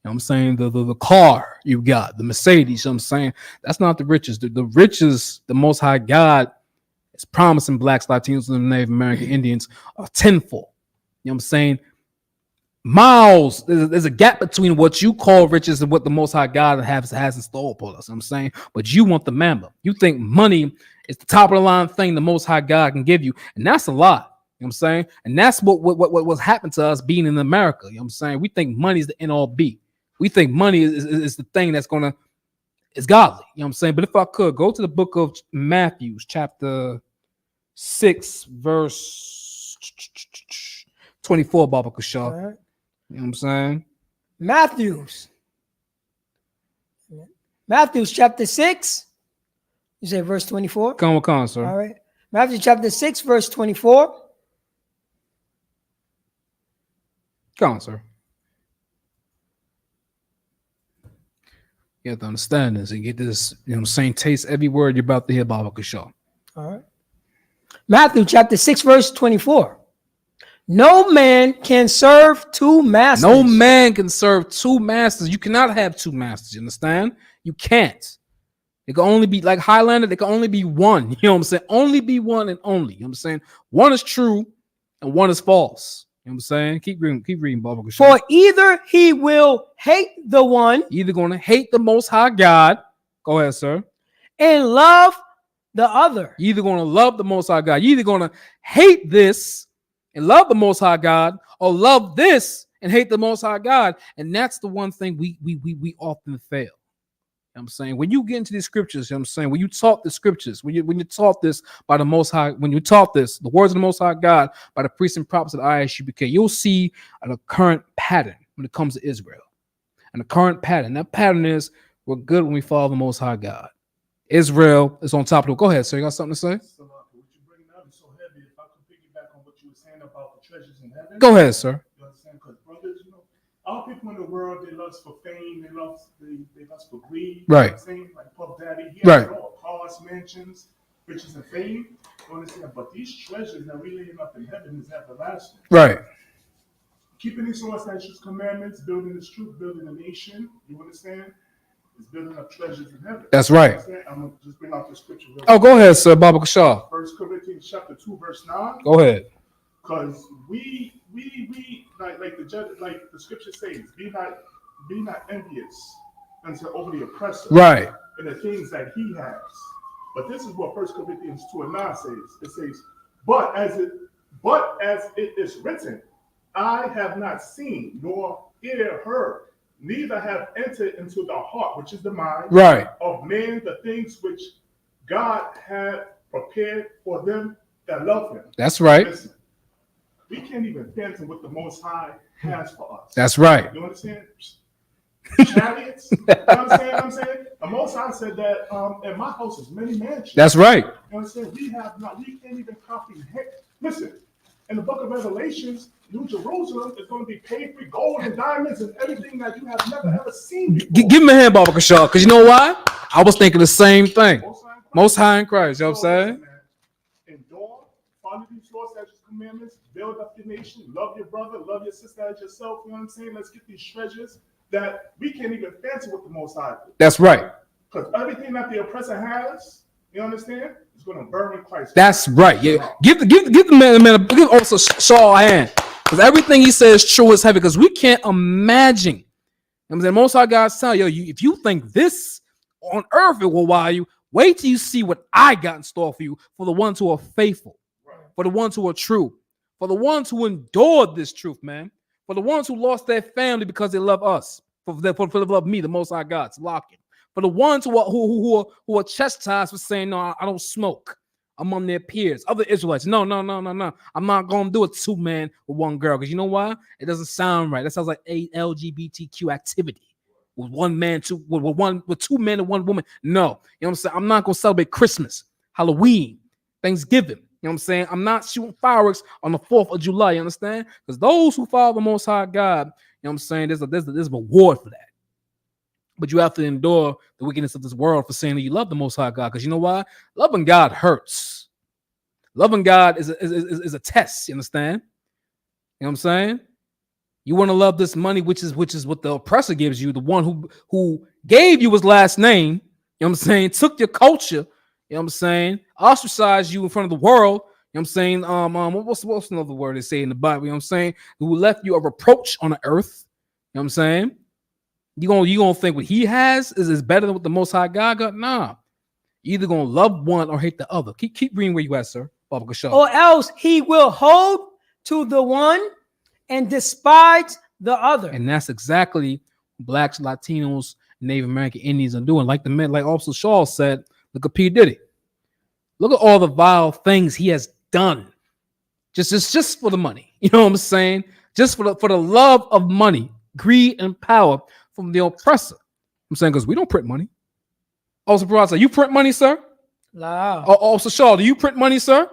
You know what I'm saying? The car you got, the Mercedes. You know what I'm saying? That's not the riches. The riches, the Most High God is promising blacks, Latinos, and Native American Indians are tenfold. You know what I'm saying? Miles, there's a gap between what you call riches and what the Most High God has in store for us. You know what I'm saying? But you want the mamba. You think money is the top of the line thing the Most High God can give you. And that's a lie. You know what I'm saying? And that's what's happened to us being in America. You know what I'm saying? We think money is the end all be. We think money is the thing that's it's godly. You know what I'm saying? But if I could go to the book of Matthew, chapter 6, verse 24, Baba Kashaw. All right. You know what I'm saying? Matthew chapter 6. You say verse 24? Come on, sir. All right. Matthew chapter 6, verse 24. Come on, sir. You have to understand this and get this, you know what I'm saying, taste every word you're about to hear, Baba Kashaw. All right. Matthew chapter 6, verse 24. No man can serve two masters. No man can serve two masters. You cannot have two masters. You understand? You can't. It can only be like Highlander. There can only be one. You know what I'm saying? Only be one and only. You know what I'm saying? One is true and one is false. You know what I'm saying? Keep reading, Baba Kashaw. For either he will hate the one. Either going to hate the Most High God. Go ahead, sir. And love the other. You're either going to love the Most High God. You're either going to hate this and love the Most High God, or love this and hate the Most High God. And that's the one thing we often fail. You know what I'm saying? When you get into these scriptures, you know what I'm saying? When you taught the scriptures, when you taught this by the Most High, when you taught this, the words of the Most High God by the priests and prophets of the ISUPK, you'll see a current pattern when it comes to Israel. And the current pattern, that pattern is we're good when we follow the Most High God. Israel is on top of it. Go ahead, sir. You got something to say? So, what you bring up is so heavy. If I could piggyback on what you were saying about the treasures in heaven. Go ahead, sir. You understand? Because brothers, all people in the world, they lust for fame, they lust for greed. Right. You know what I'm saying? Like Puff Daddy, he has it all. Cars, mansions, riches, and fame. You understand? But these treasures that we laying up in heaven is everlasting. Right. Keeping these laws, statutes, commandments, building this truth, building a nation. You understand? Is building up treasures in heaven. That's right. I'm gonna just bring out the scripture. Oh, go ahead, sir, Baba Kashaw. 1 Corinthians chapter 2, verse 9. Go ahead. Because we like the judge, like the scripture says, be not envious unto over the oppressor, Right. and the things that he has. But this is what 1 Corinthians 2 and 9 says. It says, but as it is written, I have not seen nor ear heard, neither have entered into the heart, which is the mind, Right. of man, the things which God had prepared for them that love him. That's right. Listen, we can't even fathom what the Most High has for us. That's right. You understand? Chariots. You know what I'm saying? The Most High said that in my house is many mansions. That's right. You understand? We can't even comprehend. Listen, in the book of Revelations, New Jerusalem is going to be paved with gold and diamonds and everything that you have never ever seen before. Give me a hand, Baba Kashaw, because you know why? I was thinking the same thing. Most High in Christ, you know what I'm saying? Endure, follow these laws, statutes, commandments, build up your nation, love your brother, love your sister as yourself. You know what I'm saying? Let's get these treasures that we can't even fancy what the Most High did. That's right. Because everything that the oppressor has, you understand, is going to burn in Christ. That's right. Yeah. Give the man, give also Shaw a hand. Because everything he says is true, is heavy. Because we can't imagine. You know what I'm saying? Most High God tell you, if you think this on earth it will wow you. Wait till you see what I got in store for you, for the ones who are faithful, for the ones who are true, for the ones who endured this truth, man, for the ones who lost their family because they love us, for the love me, the Most High God's locking, for the ones who are chastised for saying, no, I don't smoke among their peers, other Israelites. No. I'm not going to do a 2-man with 1 girl, because you know why? It doesn't sound right. That sounds like a LGBTQ activity. With 1 man, with 2 men and 1 woman. No, you know what I'm saying? I'm not gonna celebrate Christmas, Halloween, Thanksgiving. You know what I'm saying? I'm not shooting fireworks on the 4th of July. You understand? Because those who follow the Most High God, you know what I'm saying? There's a reward for that. But you have to endure the wickedness of this world for saying that you love the Most High God. Because you know why? Loving God hurts. Loving God is a test. You understand? You know what I'm saying? You want to love this money, which is what the oppressor gives you, the one who gave you his last name, you know what I'm saying, took your culture, you know what I'm saying, ostracized you in front of the world, you know what I'm saying, what's another word they say in the Bible, you know what I'm saying, who left you a reproach on the earth, you know what I'm saying, you gonna think what he has is better than what the Most High God got? Nah, you either gonna love one or hate the other. Keep reading where you at, sir. Or else he will hold to the one and despise the other. And that's exactly what Blacks, Latinos, Native American Indians are doing. Like Officer Shaw said, look at P. Diddy. Look at all the vile things he has done. Just for the money. You know what I'm saying? Just for the love of money, greed, and power from the oppressor. I'm saying, because we don't print money. Officer Barraza, you print money, sir? Nah. Officer Shaw, do you print money, sir?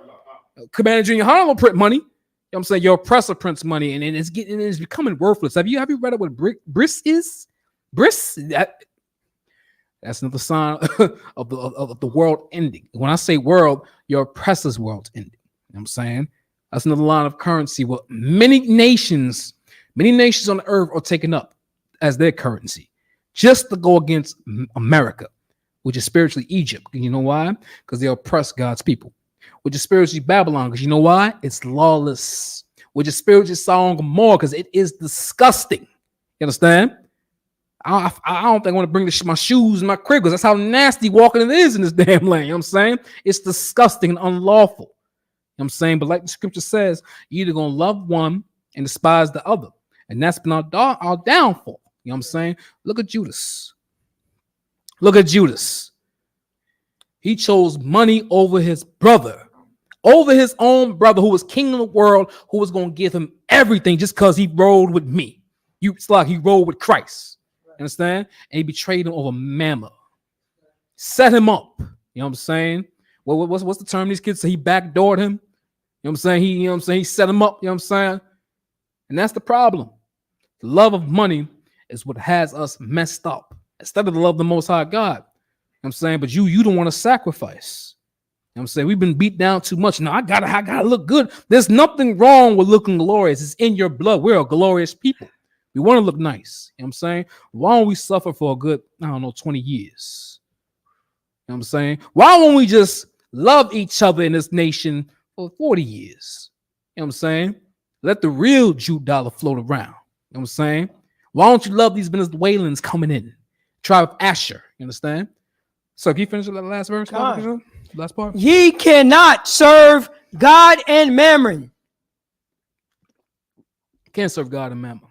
Commander Junior Hahn don't print money. You know what I'm saying? Your oppressor prints money, and it's becoming worthless. Have you read what bris is? Bris? That's another sign of the world ending. When I say world, your oppressor's world's ending. You know what I'm saying? That's another line of currency. What many nations on the earth are taking up as their currency, just to go against America, which is spiritually Egypt. You know why? Because they oppress God's people. Which is spiritually Babylon, because you know why? It's lawless. Which is spiritually Sodom and Gomorrah, because it is disgusting. You understand? I don't think I want to bring my shoes and my crib, because that's how nasty walking it is in this damn land. You know what I'm saying? It's disgusting and unlawful. You know what I'm saying? But like the scripture says, you're either going to love one and despise the other. And that's been our downfall. You know what I'm saying? Look at Judas. Look at Judas. He chose money over his brother. Over his own brother, who was king of the world, who was going to give him everything just because he rode with me. It's like he rode with Christ. Understand? And he betrayed him over mammon. Set him up. You know what I'm saying? What's the term these kids say? He backdoored him. You know what I'm saying? He set him up. You know what I'm saying? And that's the problem. The love of money is what has us messed up. Instead of the love of the Most High God. You know what I'm saying? But you don't want to sacrifice. You know what I'm saying? We've been beat down too much. No, I gotta look good. There's nothing wrong with looking glorious. It's in your blood. We're a glorious people. We want to look nice. You know what I'm saying? Why don't we suffer for a good, 20 years? You know what I'm saying? Why won't we just love each other in this nation for 40 years? You know what I'm saying? Let the real Jew dollar float around. You know what I'm saying? Why don't you love these Venezuelans coming in? Tribe of Asher. You understand? So can you finish the last verse? Last part. Ye cannot serve God and mammon. You can't serve God and mammon.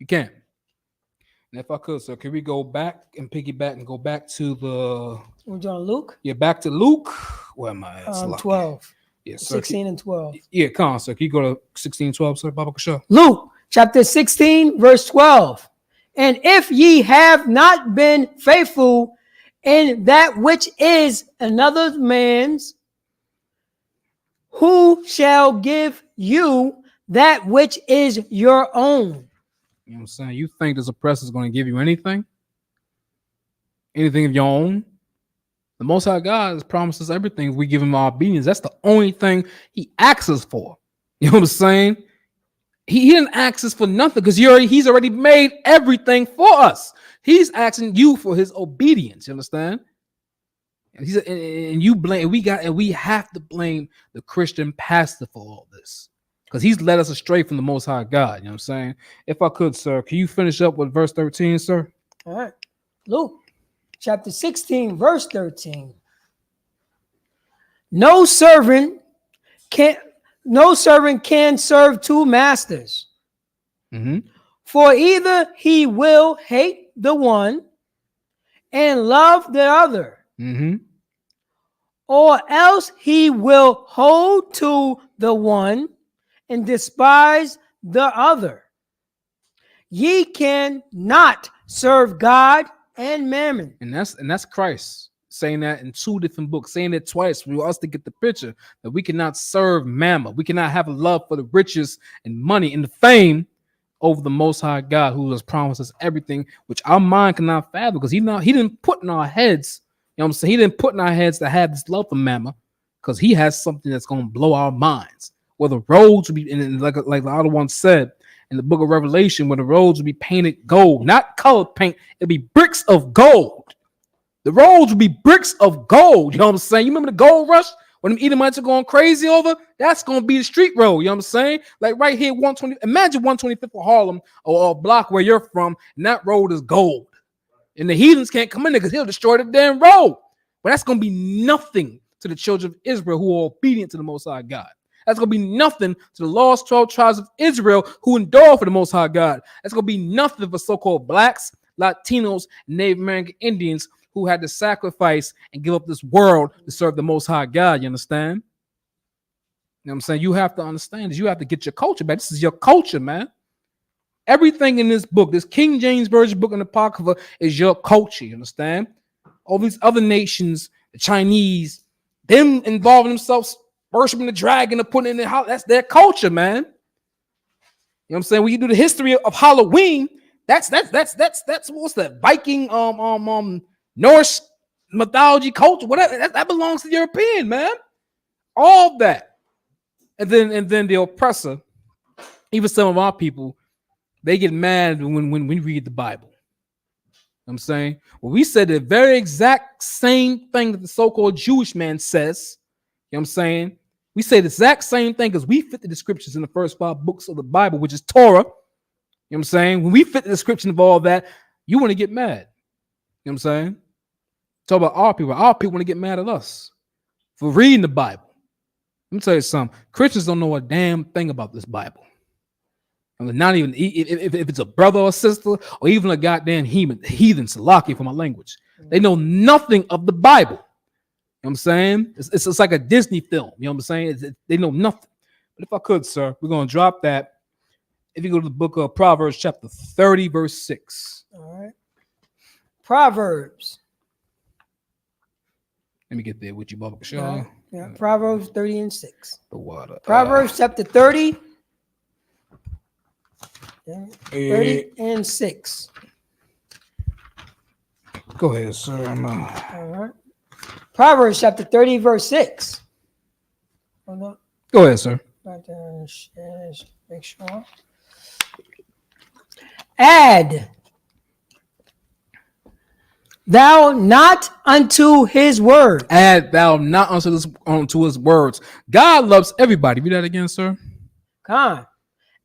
You can't. And if I could, so can we go back and piggyback and go back to the... We're doing Luke? Yeah, back to Luke. Where am I at? 12. Yeah, sir. 16 and 12. Yeah, come on, sir. Can you go to 16, 12, sir? Baba Kasha. Luke chapter 16, verse 12. And if ye have not been faithful in that which is another man's, who shall give you that which is your own? You know what I'm saying? You think this oppressor is going to give you anything? Anything of your own? The Most High God has promised us everything if we give him our obedience. That's the only thing he asks us for. You know what I'm saying? He didn't ask us for nothing because he's already made everything for us. He's asking you for his obedience. You understand? And you blame. We have to blame the Christian pastor for all this because he's led us astray from the Most High God. You know what I'm saying? If I could, sir, can you finish up with verse 13, sir? All right. Luke chapter 16, verse 13. No servant can serve two masters. Mhm. For either he will hate the one and love the other, Mhm. or else he will hold to the one and despise the other. Ye cannot serve God and mammon. And that's Christ saying that in two different books, saying it twice for us to get the picture that we cannot serve mammon. We cannot have a love for the riches and money and the fame over the Most High God, who has promised us everything, which our mind cannot fathom, because he didn't put in our heads, you know what I'm saying? He didn't put in our heads to have this love for mammon, because he has something that's going to blow our minds. Where the roads will be, and like the other one said in the book of Revelation, where the roads will be painted gold, not colored paint, it'll be bricks of gold. The roads will be bricks of gold. You know what I'm saying? You remember the gold rush when them Edomites are going crazy over? That's going to be the street road. You know what I'm saying? Like right here, 120. Imagine 125th of Harlem or a block where you're from, and that road is gold. And the heathens can't come in there because he'll destroy the damn road. But that's going to be nothing to the children of Israel who are obedient to the Most High God. That's going to be nothing to the lost 12 tribes of Israel who endure for the Most High God. That's going to be nothing for so-called blacks, Latinos, Native American Indians who had to sacrifice and give up this world to serve the Most High God. You understand? You know what I'm saying? You have to understand this. You have to get your culture back. This is your culture, man. Everything in this book, this King James Version book and Apocrypha, is your culture. You understand? All these other nations, the Chinese, them involving themselves worshiping the dragon and putting it in the house, that's their culture, man. You know what I'm saying? When you do the history of Halloween, that's what's that Viking Norse mythology culture, whatever that belongs to the European, man. All that. And then the oppressor, even some of our people, they get mad when we read the Bible. You know what I'm saying? Well, we said the very exact same thing that the so-called Jewish man says. You know what I'm saying? We say the exact same thing because we fit the descriptions in the first 5 books of the Bible, which is Torah. You know what I'm saying? When we fit the description of all that, you want to get mad. You know what I'm saying? Talk about our people. Our people want to get mad at us for reading the Bible. Let me tell you something. Christians don't know a damn thing about this Bible. I mean, not even if it's a brother or sister or even a goddamn heathen, Salaki for my language. They know nothing of the Bible. You know what I'm saying? It's like a Disney film. You know what I'm saying? They know nothing. But if I could, sir, we're going to drop that. If you go to the book of Proverbs, chapter 30, verse 6. All right. Proverbs. Let me get there with you, Baba Kashaw. Yeah. Proverbs 30 and 6. The water. Proverbs chapter 30. 30 and 6. Go ahead, sir. All right. Proverbs chapter 30, verse 6. Hold on. Go ahead, sir. Make sure. Add thou not unto his word. Add thou not unto his words. God loves everybody. Read that again, sir. Come on.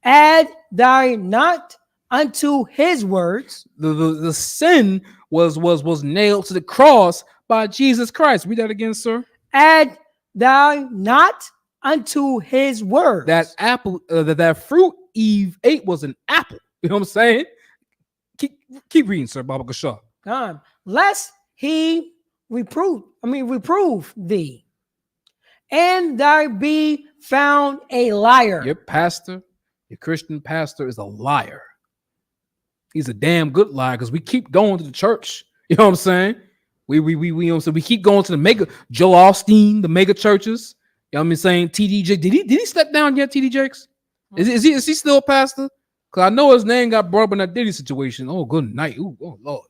Add thou not unto his words. The sin was nailed to the cross by Jesus Christ. Read that again, sir. Add thou not unto his words. That apple, that fruit Eve ate was an apple. You know what I'm saying? Keep reading, sir. Baba Kashaw. Come, lest he reprove thee, and thou be found a liar. Your pastor, your Christian pastor, is a liar. He's a damn good liar because we keep going to the church. You know what I'm saying? We keep going to the mega Joel Osteen, the mega churches. You know what I'm saying? TD Jakes. Did he step down yet? TD Jakes? Is he still a pastor? Because I know his name got brought up in that Diddy situation. Oh, good night. Ooh, oh Lord.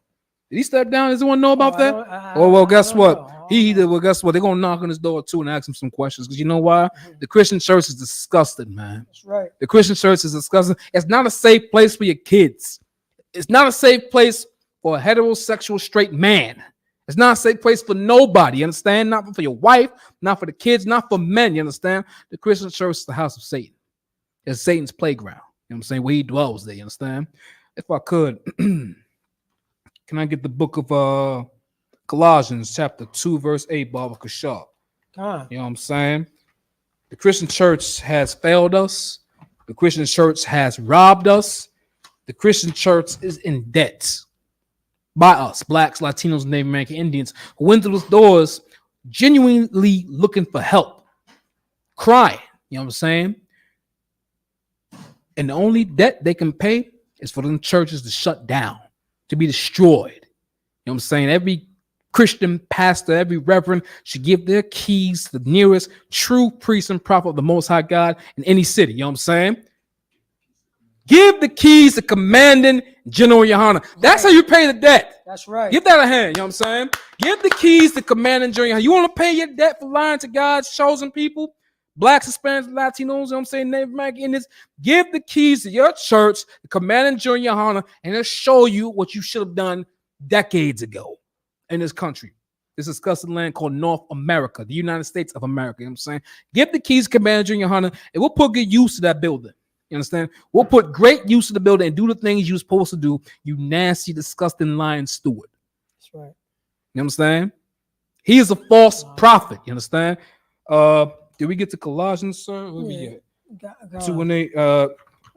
Did he step down? Does anyone know about that? Well, guess what? He did. Well, guess what? They're gonna knock on his door too and ask him some questions. Because you know why? The Christian church is disgusting, man. That's right. The Christian church is disgusting. It's not a safe place for your kids. It's not a safe place for a heterosexual straight man. It's not a safe place for nobody. You understand? Not for your wife, not for the kids, not for men. You understand? The Christian church is the house of Satan. It's Satan's playground. You know what I'm saying? Where he dwells there. You understand? If I could, can I get the book of Colossians chapter 2, verse 8, Baba Kashab. Con. You know what I'm saying? The Christian church has failed us. The Christian church has robbed us. The Christian church is in debt by us, blacks, Latinos, Native American Indians, who went through those doors genuinely looking for help, crying. You know what I'm saying? And the only debt they can pay is for them churches to shut down, to be destroyed. You know what I'm saying? Every Christian pastor, every reverend should give their keys to the nearest true priest and prophet of the Most High God in any city. You know what I'm saying? Give the keys to commanding General Yohana. That's how you pay the debt. That's right. Give that a hand. You know what I'm saying? Give the keys to commanding General Yohana. You want to pay your debt for lying to God's chosen people? Blacks, Hispanics, Latinos, you know what I'm saying? Native American Indians. Give the keys to your church to commanding General Yohana, and it'll show you what you should have done decades ago in this country. This disgusting land called North America, the United States of America. You know what I'm saying? Give the keys to commanding General Yohana, and we'll put good use to that building. You understand? We'll put great use to the building and do the things you're supposed to do, you nasty, disgusting lying steward. That's right. You understand? He is a false prophet. You understand? Did we get to Colossians, sir? What we get? 2 and 8.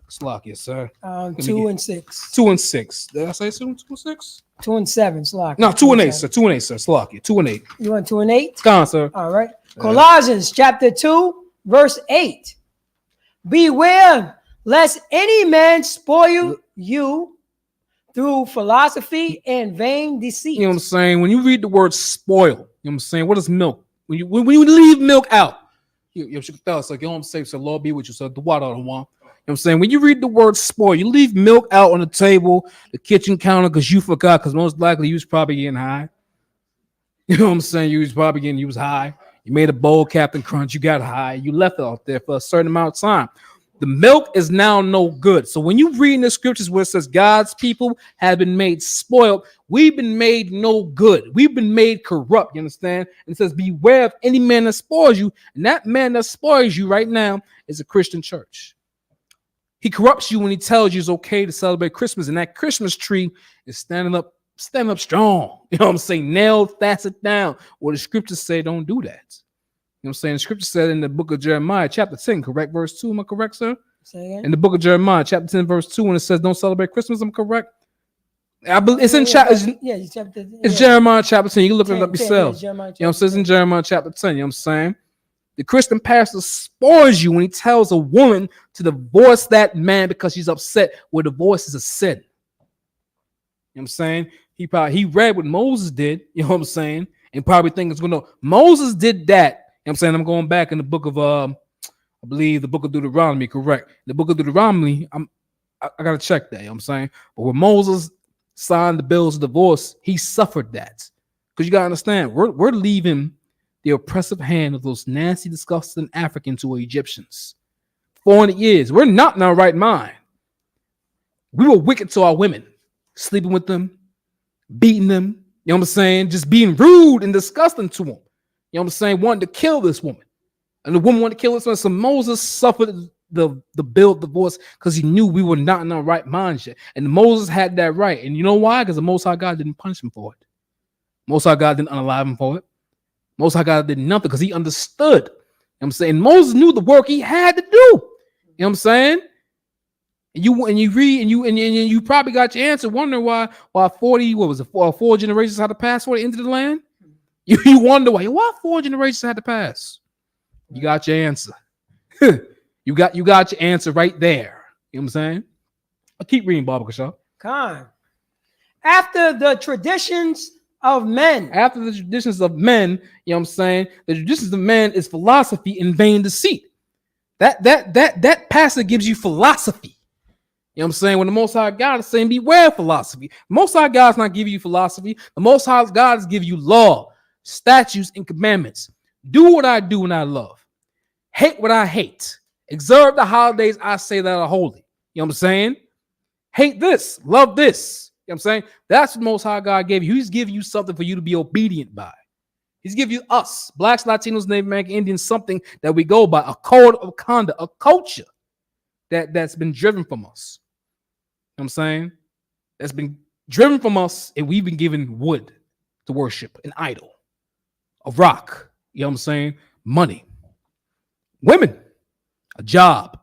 Slovakia, sir. 2 and 6. 2 and 6. Did I say 2 and 6? 2 and 7. Slovakia. No, 2 and 8, sir. 2 and 8, sir. Slovakia. 2 and 8. You want 2 and 8? Come on, sir. All right. Colossians chapter 2, verse 8. Beware lest any man spoil you through philosophy and vain deceit. You know what I'm saying? When you read the word spoil, you know what I'm saying? What is milk? When you leave milk out, you should tell us, like, you know what I'm saying? So, Lord be with you, so the water on the wall. You know what I'm saying? When you read the word spoil, you leave milk out on the table, the kitchen counter, because you forgot, because most likely you was probably getting high. You know what I'm saying? You was high. You made a bowl, Captain Crunch, you got high, you left it out there for a certain amount of time. The milk is now no good. So when you read in the scriptures where it says God's people have been made spoiled, we've been made no good. We've been made corrupt. You understand? And it says, beware of any man that spoils you. And that man that spoils you right now is a Christian church. He corrupts you when he tells you it's okay to celebrate Christmas. And that Christmas tree is standing up strong. You know what I'm saying? Nailed, fastened down. Well, the scriptures say don't do that. You know what I'm saying? The scripture said in the book of Jeremiah, chapter 10, correct? Verse 2, am I correct, sir? Say again? In the book of Jeremiah, chapter 10, verse 2, when it says don't celebrate Christmas, I'm correct? I believe it's in chapter. It's Jeremiah chapter 10. You can look it up yourself. You know what I'm saying? It's in Jeremiah chapter 10. You know what I'm saying? The Christian pastor spoils you when he tells a woman to divorce that man because she's upset where divorce is a sin. You know what I'm saying? He read what Moses did, you know what I'm saying? And probably think it's going to know. Moses did that. You know what I'm saying? I'm going back in the book of, I believe the book of Deuteronomy, correct? The book of Deuteronomy, I got to check that, you know what I'm saying? But when Moses signed the bills of divorce, he suffered that. Because you got to understand, we're leaving the oppressive hand of those nasty, disgusting Africans who are Egyptians. 400 years. We're not in our right mind. We were wicked to our women, sleeping with them, beating them, you know what I'm saying? Just being rude and disgusting to them. You know what I'm saying? Wanted to kill this woman. And the woman wanted to kill this one. So Moses suffered the bill of divorce because he knew we were not in our right mind yet. And Moses had that right. And you know why? Because the Most High God didn't punish him for it. Most High God didn't unalive him for it. Most High God did nothing because he understood. You know what I'm saying? Moses knew the work he had to do. You know what I'm saying? And you read and you probably got your answer wondering why 4 generations had to pass for it into the land? You wonder why 4 generations had to pass. You got your answer. you got your answer right there. You know what I'm saying? I'll keep reading, Baba Kashaw. Khan. After the traditions of men. You know what I'm saying? The traditions of men is philosophy and vain deceit. That passage gives you philosophy. You know what I'm saying? When the Most High God is saying, beware of philosophy. The Most High God is not giving you philosophy. The Most High God is giving you law, statutes, and commandments. Do what I do and I love. Hate what I hate. Observe the holidays I say that are holy. You know what I'm saying? Hate this. Love this. You know what I'm saying? That's what the Most High God gave you. He's giving you something for you to be obedient by. He's giving you us, blacks, Latinos, Native American Indians, something that we go by, a code of conduct, a culture that's been driven from us. You know what I'm saying? That's been driven from us, and we've been given wood. to worship an idol, a rock, you know what I'm saying? Money, women, a job,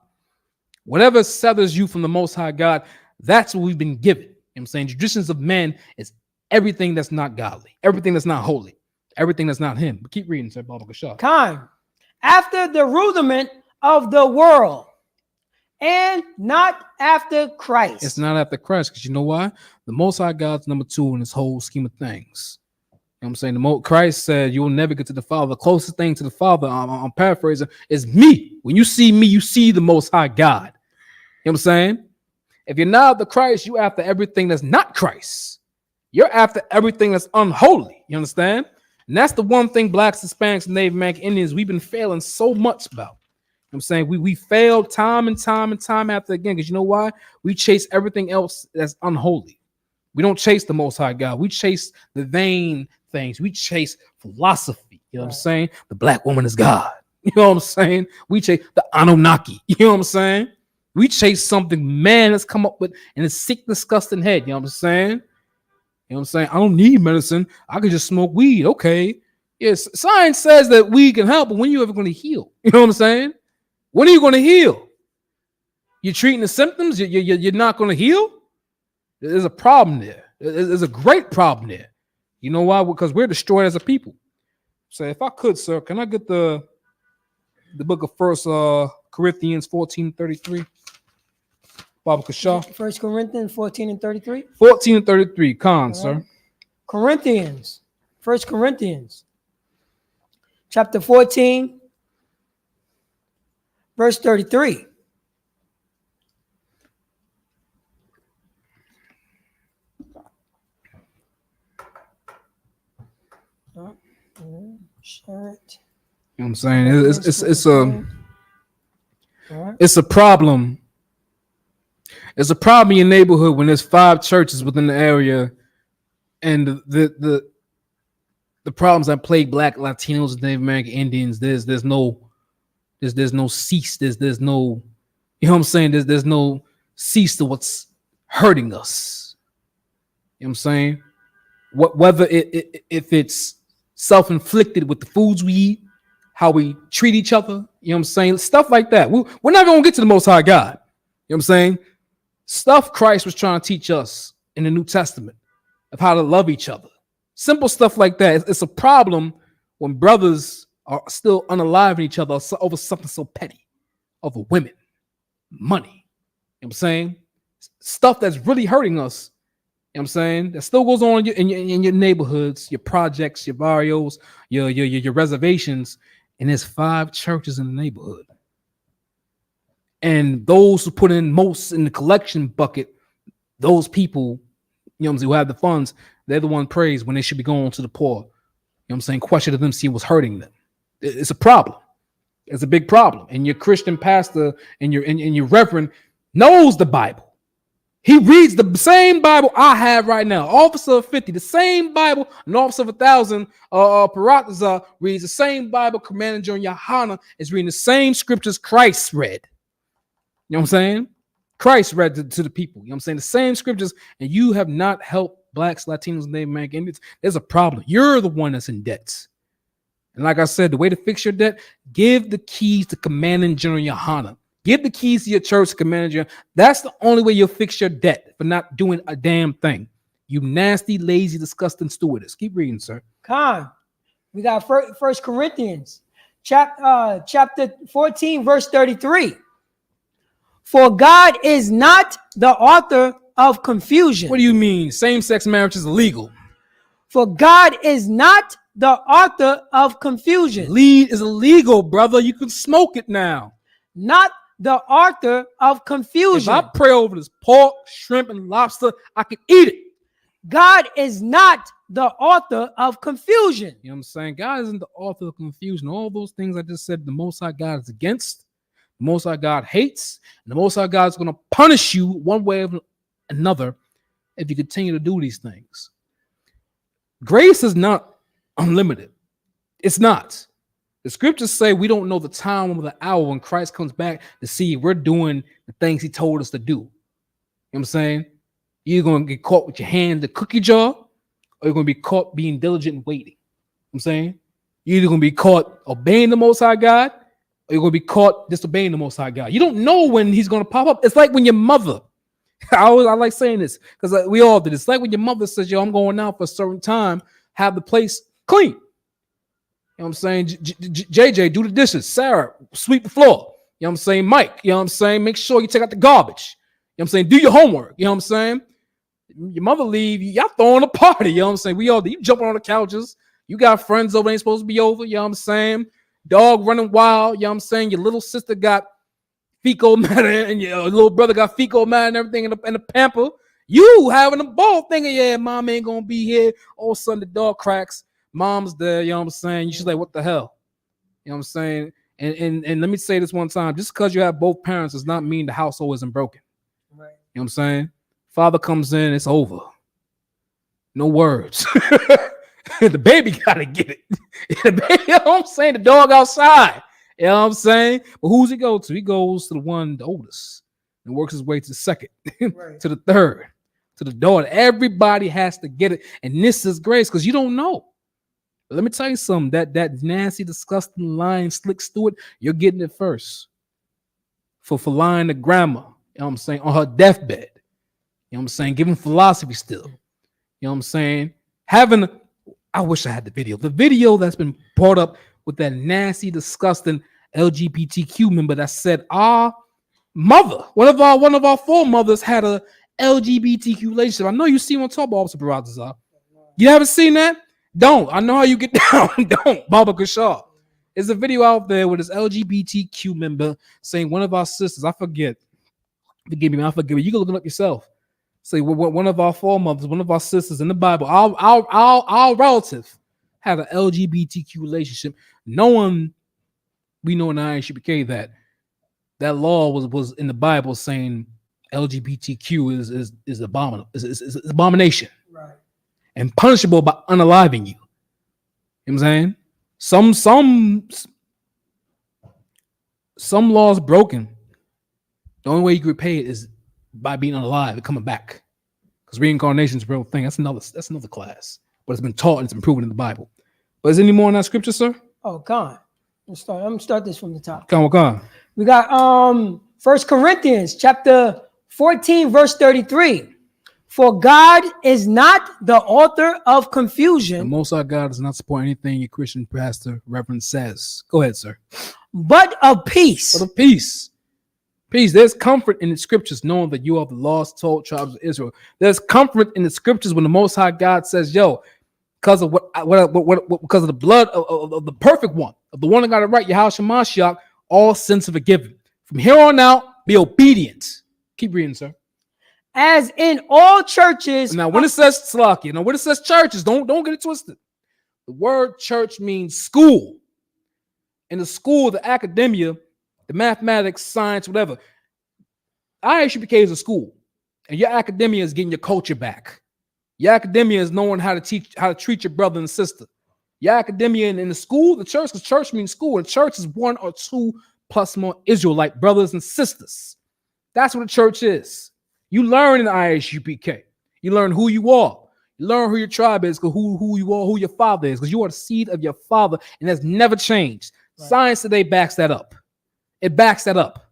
whatever severs you from the Most High God, that's what we've been given. You know what I'm saying? Traditions of men is everything that's not godly, everything that's not holy, everything that's not him. But keep reading, said Baba Kashaf. Khan, after the rudiment of the world, and not after Christ. It's not after Christ, because you know why? The Most High God's number 2 in this whole scheme of things. You know what I'm saying? Christ said, you will never get to the Father. The closest thing to the Father, I'm paraphrasing, is me. When you see me, you see the Most High God. You know what I'm saying? If you're not after Christ, you're after everything that's not Christ. You're after everything that's unholy. You understand? And that's the one thing blacks, Hispanics, and Native American Indians, we've been failing so much about. You know what I'm saying? We failed time and time after again, because you know why? We chase everything else that's unholy. We don't chase the Most High God. We chase the vain things. We chase philosophy. You know what I'm saying? The black woman is God. You know what I'm saying? We chase the Anunnaki. You know what I'm saying? We chase something man has come up with in his sick, disgusting head. You know what I'm saying? You know what I'm saying? I don't need medicine. I can just smoke weed. Okay. Yes, science says that weed can help, but when are you ever going to heal? You know what I'm saying? When are you going to heal? You're treating the symptoms. You're not going to heal. There's a problem there. There's a great problem there. You know why? Because we're destroyed as a people. So if I could, sir, can I get the book of First Corinthians 14:33? Baba Kashaf. 1 Corinthians 14 and 33. 14 and 33. Khan, Right. sir. Corinthians. 1 Corinthians. Chapter 14. Verse 33. Share it. You know what I'm saying? It's a problem. It's a problem in your neighborhood when there's 5 churches within the area, and the problems that plague Black, Latinos, and Native American Indians. There's no cease. There's no, you know what I'm saying? There's no cease to what's hurting us. You know what I'm saying? Whether if it's self-inflicted with the foods we eat, how we treat each other, you know what I'm saying? Stuff like that. We're not going to get to the Most High God. You know what I'm saying? Stuff Christ was trying to teach us in the New Testament of how to love each other. Simple stuff like that. It's a problem when brothers are still unaliving each other over something so petty, over women, money. You know what I'm saying? Stuff that's really hurting us. You know what I'm saying? That still goes on in your neighborhoods, your projects, your barrios, your reservations, and there's 5 churches in the neighborhood. And those who put in most in the collection bucket, those people, you know what I'm saying, who have the funds, they're the one praised when they should be going to the poor. You know what I'm saying? Question to them, see what's hurting them. It's a problem. It's a big problem. And your Christian pastor and your reverend knows the Bible. He reads the same Bible I have right now. Officer of 50, the same Bible. An officer of 1,000, Paratazar reads the same Bible. Commander John Yohana is reading the same scriptures Christ read. You know what I'm saying? Christ read to the people. You know what I'm saying? The same scriptures, and you have not helped Blacks, Latinos, and Native American Indians. There's a problem. You're the one that's in debt. And like I said, the way to fix your debt, give the keys to Commander General Yohana. Give the keys to your church to Commander General. That's the only way you'll fix your debt, for not doing a damn thing. You nasty, lazy, disgusting stewardess. Keep reading, sir. Khan, we got 1 Corinthians chapter 14, verse 33. For God is not the author of confusion. What do you mean? Same-sex marriage is illegal. For God is not the author of confusion. Lead is illegal, brother. You can smoke it now. Not the author of confusion. If I pray over this pork, shrimp, and lobster, I can eat it. God is not the author of confusion. You know what I'm saying? God isn't the author of confusion. All those things I just said, the Most High God is against. The Most High God hates. And the Most High God is going to punish you one way or another if you continue to do these things. Grace is not unlimited. It's not. The scriptures say we don't know the time or the hour when Christ comes back to see if we're doing the things he told us to do. You know what I'm saying? You're going to get caught with your hand in the cookie jar, or you're going to be caught being diligent and waiting. I'm saying you're either going to be caught obeying the Most High God, or you're going to be caught disobeying the Most High God. You don't know when he's going to pop up. It's like when your mother, I like saying this because we all did. It's like when your mother says, yo, I'm going out for a certain time, have the place clean. You know what I'm saying? JJ, do the dishes. Sarah, sweep the floor. You know what I'm saying? Mike, you know what I'm saying? Make sure you take out the garbage. You know what I'm saying? Do your homework. You know what I'm saying? Your mother leave, y'all throwing a party. You know what I'm saying? We all, you jumping on the couches. You got friends over, ain't supposed to be over. You know what I'm saying? Dog running wild. You know what I'm saying? Your little sister got fecal matter and your little brother got fecal matter and everything in the pamper. You having a ball thinking, yeah, mom ain't going to be here. All of a sudden the door cracks. Mom's there. You know what I'm saying? She's like, what the hell? You know what I'm saying? And let me say this one time. Just because you have both parents does not mean the household isn't broken. Right. You know what I'm saying? Father comes in, it's over. No words. The baby gotta get it. The baby, you know what I'm saying? The dog outside. You know what I'm saying? But who's he go to? He goes to the oldest, and works his way to the second, Right. to the third, to the daughter. Everybody has to get it. And this is grace because you don't know. But let me tell you something. That nasty, disgusting, lying, slick Stewart, you're getting it first. For lying to grandma, you know what I'm saying, on her deathbed. You know what I'm saying? Giving philosophy still. You know what I'm saying? I wish I had the video. The video that's been brought up with that nasty, disgusting LGBTQ member that said our mother, one of our foremothers had a LGBTQ relationship. I know you see on top of Officer Barazazar. You haven't seen that? Don't. I know how you get down. Don't. Baba Kashar. There's a video out there with this LGBTQ member saying one of our sisters, I forget. Forgive me, man. I forgive you. You can look it up yourself. Say one of our foremothers, one of our sisters in the Bible, our relative had an LGBTQ relationship. No one we know in the ISUPK that law was in the Bible saying LGBTQ is abominable, is abomination, Right. and punishable by unaliving you. You know what I'm saying? Some laws broken. The only way you can repay it is by being alive and coming back. Because reincarnation is a real thing. That's another class. But it's been taught and it's been proven in the Bible. But is there any more in that scripture, sir? Oh, God. I'm gonna start this from the top. Come on. We got 1 Corinthians chapter 14, verse 33. For God is not the author of The confusion, Most High God does not support anything your Christian pastor, reverend says. Go ahead, sir. but of peace. For the peace. Peace. There's comfort in the scriptures knowing that you are the lost 12 tribes of Israel. There's comfort in the scriptures when the Most High God says, yo, because of because of the blood of the perfect one, of the one that got it right, Yahushua Mashiach, all sins are forgiven. From here on out, be obedient. Keep reading, sir. As in all churches. Now, when it says Slakia, when it says churches, don't get it twisted. The word church means school. In the school, the academia, the mathematics, science, whatever. ISUPK is a school, and your academia is getting your culture back. Your academia is knowing how to treat your brother and sister. Your academia in the school, the church, because church means school, and church is one or two plus more Israelite brothers and sisters. That's what a church is. You learn in the ISUPK. You learn who you are. You learn who your tribe is, who you are, who your father is, because you are the seed of your father, and that's never changed. Right. Science today backs that up. It backs that up.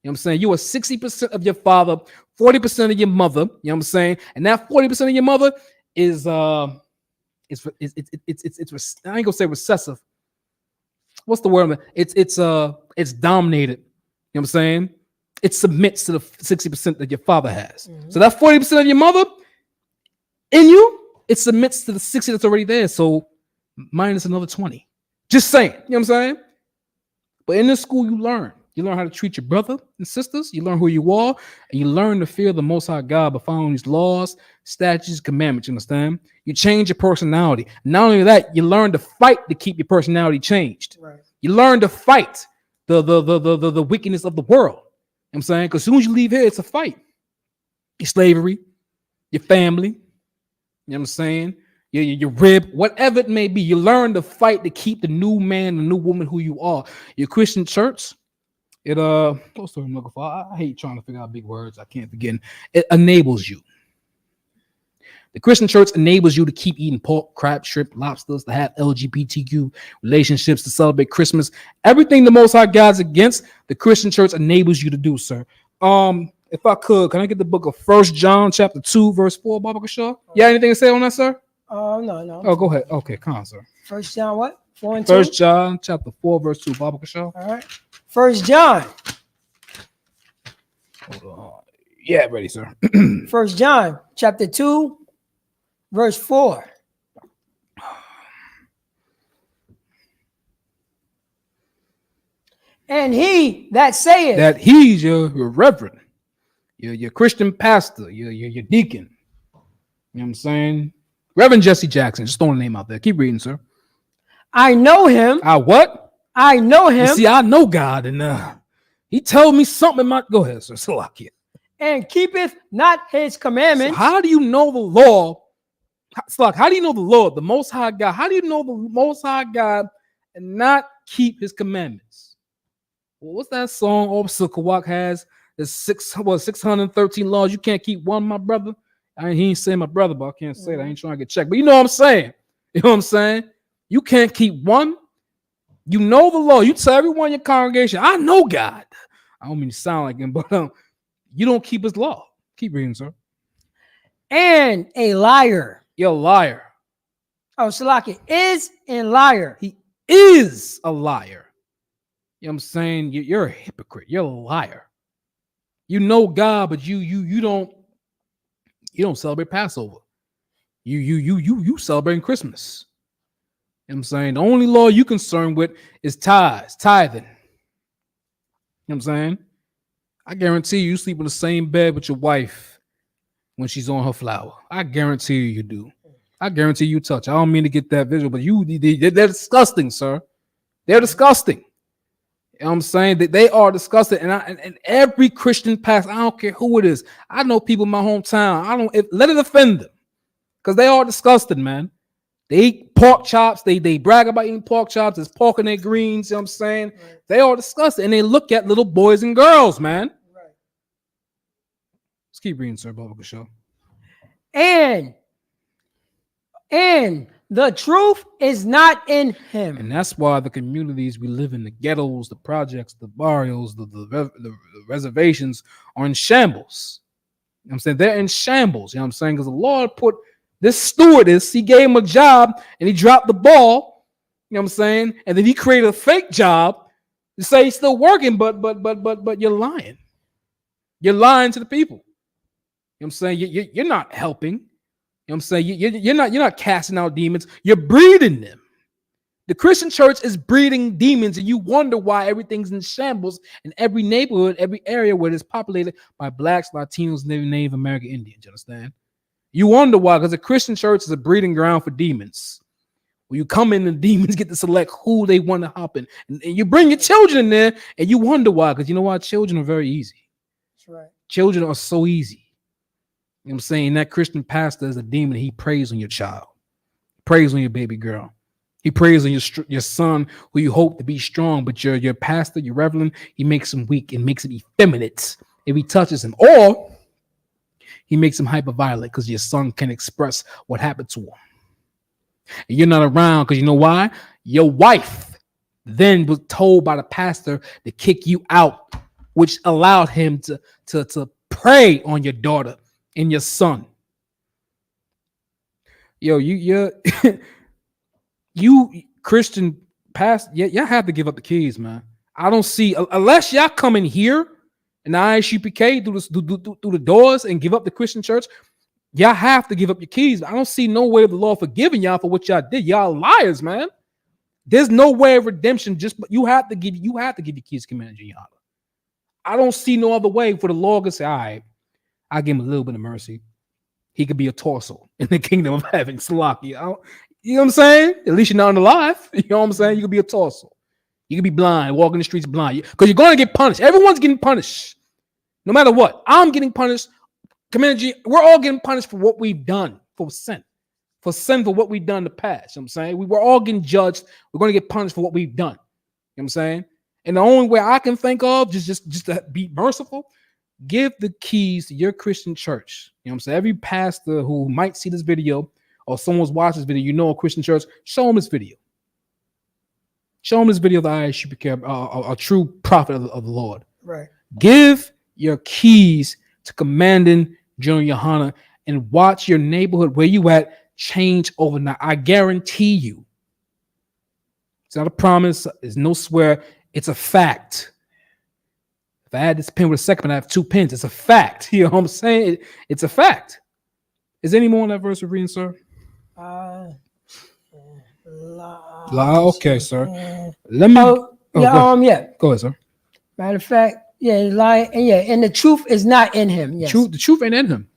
You know what I'm saying? You are 60% of your father, 40% of your mother. You know what I'm saying? And that 40% of your mother is I ain't gonna say recessive. What's the word? It's dominated. You know what I'm saying? It submits to the 60% that your father has. Mm-hmm. So that 40% of your mother in you, it submits to the 60 that's already there. So minus another 20. Just saying. You know what I'm saying? But in this school, you learn. You learn how to treat your brother and sisters. You learn who you are. And you learn to fear the Most High God by following these laws, statutes, commandments. You understand? You change your personality. Not only that, you learn to fight to keep your personality changed. Right. You learn to fight the wickedness of the world. You know what I'm saying? Because as soon as you leave here, it's a fight. Your slavery, your family, you know what I'm saying? Your rib, whatever it may be, you learn to fight to keep the new man, the new woman who you are. Your Christian church, what's the word I'm looking for? I hate trying to figure out big words. I can't begin. It enables you. The Christian church enables you to keep eating pork, crab, shrimp, lobsters, to have LGBTQ relationships, to celebrate Christmas. Everything the Most High God's against, the Christian church enables you to do, sir. If I could, can I get the book of 1 John chapter 2, verse 4, Baba Kashaw? Yeah, anything to say on that, sir? No. Oh, go ahead. Okay, come on, sir. 1 John what? 4 and 2? 1 John chapter 4, verse 2, Baba Kashaw. All right. 1 John. Hold on. Yeah, ready, sir. 1 John chapter 2, verse 4. And he that saith that he's your reverend, your Christian pastor, your deacon. You know what I'm saying? Reverend Jesse Jackson. Just throwing a name out there. Keep reading, sir. I know him. I what? I know him. You see, I know God, and he told me something in my. Go ahead, sir. Salakia. And keepeth not his commandments. So how do you know the law? Salak, how do you know the Lord, the Most High God? How do you know the Most High God and not keep his commandments? Well, what's that song Officer Kawak has? There's 613 laws. You can't keep one, my brother. He ain't saying my brother, but I can't say that. I ain't trying to get checked. But you know what I'm saying. You know what I'm saying? You can't keep one. You know the law. You tell everyone in your congregation, I know God. I don't mean to sound like him, but you don't keep his law. Keep reading, sir. And a liar. You're a liar. Oh, Salaki is a liar. He is a liar. You know what I'm saying? You're a hypocrite. You're a liar. You know God, but you don't celebrate Passover. You celebrating Christmas. You know what I'm saying? The only law you concerned with is tithing. You know what I'm saying? I guarantee you sleep in the same bed with your wife when she's on her flower. I guarantee you do. I guarantee you touch. I don't mean to get that visual, but they're disgusting, sir. They're disgusting. You know what I'm saying? They are disgusting. And every Christian pastor, I don't care who it is. I know people in my hometown. Let it offend them. Because they are disgusting, man. They eat pork chops. They brag about eating pork chops. There's pork in their greens. You know what I'm saying? Right. They are disgusting. And they look at little boys and girls, man. Right. Let's keep reading, sir. Baba Show. And the truth is not in him. And that's why the communities we live in, the ghettos, the projects, the barrios, the reservations are in shambles. You know what I'm saying? They're in shambles. You know what I'm saying? Because the Lord put this stewardess, he gave him a job and he dropped the ball. You know what I'm saying? And then he created a fake job to say he's still working, but you're lying. You're lying to the people. You know what I'm saying? You're not helping. You know what I'm saying? You're not casting out demons. You're breeding them. The Christian church is breeding demons, and you wonder why everything's in shambles in every neighborhood, every area where it's populated by blacks, Latinos, Native American Indians. You understand? You wonder why, because the Christian church is a breeding ground for demons. When you come in, the demons get to select who they want to hop in. And you bring your children in there, and you wonder why, because you know why? Children are very easy. That's right. Children are so easy. You know what I'm saying? That Christian pastor is a demon. He preys on your child. He preys on your baby girl. He preys on your son who you hope to be strong, but your pastor, your reverend, he makes him weak and makes him effeminate if he touches him. Or he makes him hyperviolent because your son can express what happened to him. And you're not around because you know why? Your wife then was told by the pastor to kick you out, which allowed him to prey on your daughter and your son. Yo, you Christian pastor, y'all have to give up the keys, man. I don't see, unless y'all come in here in the ISUPK through the doors and give up the Christian church, y'all have to give up your keys. I don't see no way of the law forgiving y'all for what y'all did. Y'all liars, man. There's no way of redemption. You have to give your keys to Commander Junior. I don't see no other way for the law to say, all right, I give him a little bit of mercy. He could be a torso in the kingdom of heaven. Salaki. You know what I'm saying? At least you're not alive. You know what I'm saying? You could be a torso. You could be blind, walking the streets blind. Because you're going to get punished. Everyone's getting punished. No matter what. I'm getting punished. Commander G, we're all getting punished for what we've done. For sin. For what we've done in the past. You know what I'm saying? We were all getting judged. We're going to get punished for what we've done. You know what I'm saying? And the only way I can think of, just to be merciful, give the keys to your Christian church. You know what I'm saying? Every pastor who might see this video or someone's watching this video, you know, a Christian church, show them this video. Show them this video of the ISUPK, a true prophet of the Lord. Right. Give your keys to commanding General Yohana and watch your neighborhood where you at change overnight. I guarantee you. It's not a promise. It's no swear. It's a fact. If I had this pen with a second pen, I have 2 pens. It's a fact. You know what I'm saying? It's a fact. Is there any more on that verse we're reading, sir? Okay, sir. Let me. Yeah. Go ahead, sir. Matter of fact, and the truth is not in him. Yes. The truth ain't in him.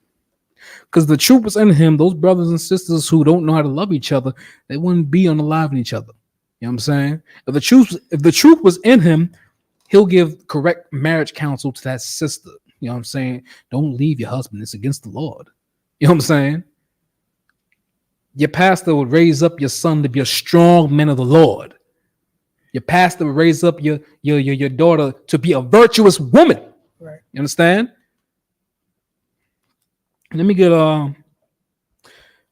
Because the truth was in him, those brothers and sisters who don't know how to love each other, they wouldn't be unaliving each other. You know what I'm saying? If the truth was in him, he'll give correct marriage counsel to that sister. You know what I'm saying? Don't leave your husband. It's against the Lord. You know what I'm saying? Your pastor would raise up your son to be a strong man of the Lord. Your pastor would raise up your daughter to be a virtuous woman. Right. You understand? Let me get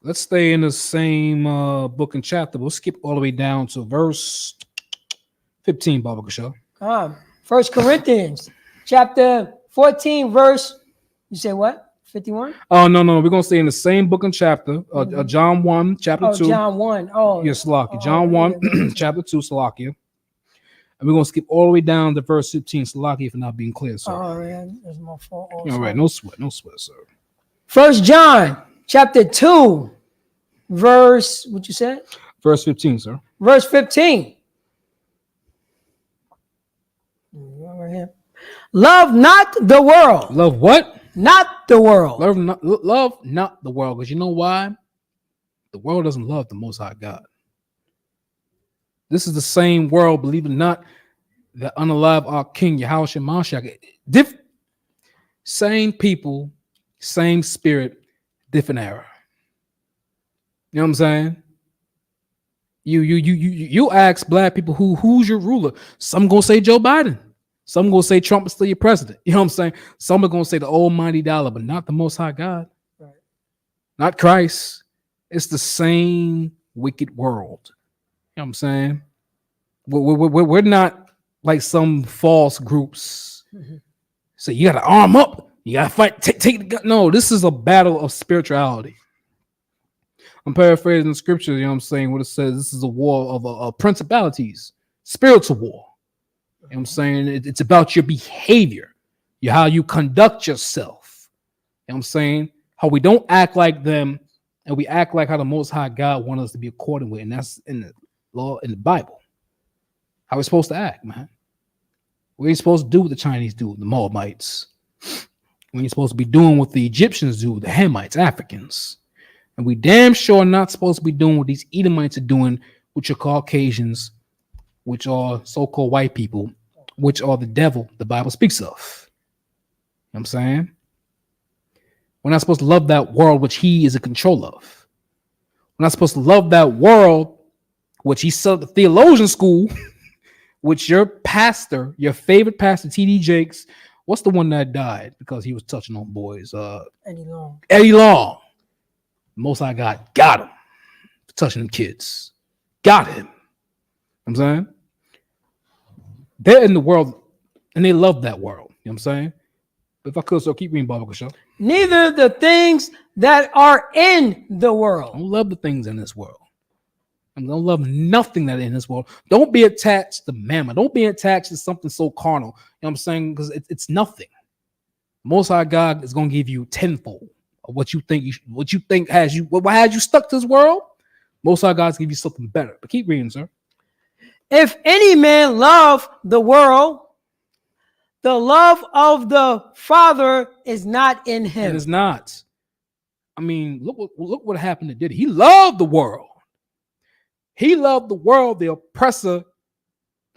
let's stay in the same book and chapter. We'll skip all the way down to verse 15, Baba Kasha. 1 Corinthians chapter 14, verse, you say what? 51? Oh, no. We're going to stay in the same book and chapter. John 1, chapter 2. John 1. Oh, yes, Salakia. John 1, chapter 2, Salakia. And we're going to skip all the way down to verse 15, Salakia, for not being clear, sir. Oh, man, that's my fault. Also. All right, no sweat, sir. 1 John chapter 2, verse, what you said? Verse 15, sir. Verse 15. Right here. Love not the world. Love what? Not the world. Love not the world. Because you know why? The world doesn't love the Most High God. This is the same world, believe it or not, that unalive our King Yahushua Mashiach. Same people, same spirit, different era. You know what I'm saying? You ask black people who's your ruler. Some gonna say Joe Biden. Some gonna say Trump is still your president. You know what I'm saying? Some are gonna say the almighty dollar, but not the Most High God. Right. Not Christ. It's the same wicked world. You know what I'm saying? We're not like some false groups. Mm-hmm. So you got to arm up. You got to fight. Take the gun. No, this is a battle of spirituality. I'm paraphrasing the scripture. You know what I'm saying? What it says, this is a war of principalities, spiritual war. You know what I'm saying? It's about your behavior, how you conduct yourself. You know what I'm saying? How we don't act like them and we act like how the Most High God wants us to be according with. And that's in the law, in the Bible. How we're supposed to act, man. What are you supposed to do what the Chinese do, the Moabites? When you're supposed to be doing what the Egyptians do, the Hamites, Africans. And we damn sure not supposed to be doing what these Edomites are doing, which are Caucasians, which are so-called white people, which are the devil the Bible speaks of. You know what I'm saying? We're not supposed to love that world which he is in control of. We're not supposed to love that world which he said at the theologian school, which your pastor, your favorite pastor, T.D. Jakes, what's the one that died because he was touching on boys? Eddie Long. Most High God got him for touching them kids. Got him. You know what I'm saying? They're in the world and they love that world. You know what I'm saying? But if I could, so keep reading Bible Show. Neither the things that are in the world. Don't love the things in this world. And don't love nothing that is in this world. Don't be attached to mammon. Don't be attached to something so carnal. You know what I'm saying? Because it's nothing. Most High God is going to give you tenfold of what you think has you. What has you stuck to this world? Most High God's give you something better. But keep reading, sir. If any man love the world, the love of the Father is not in him. It is not. I mean, look what happened to Diddy. He loved the world. He loved the world the oppressor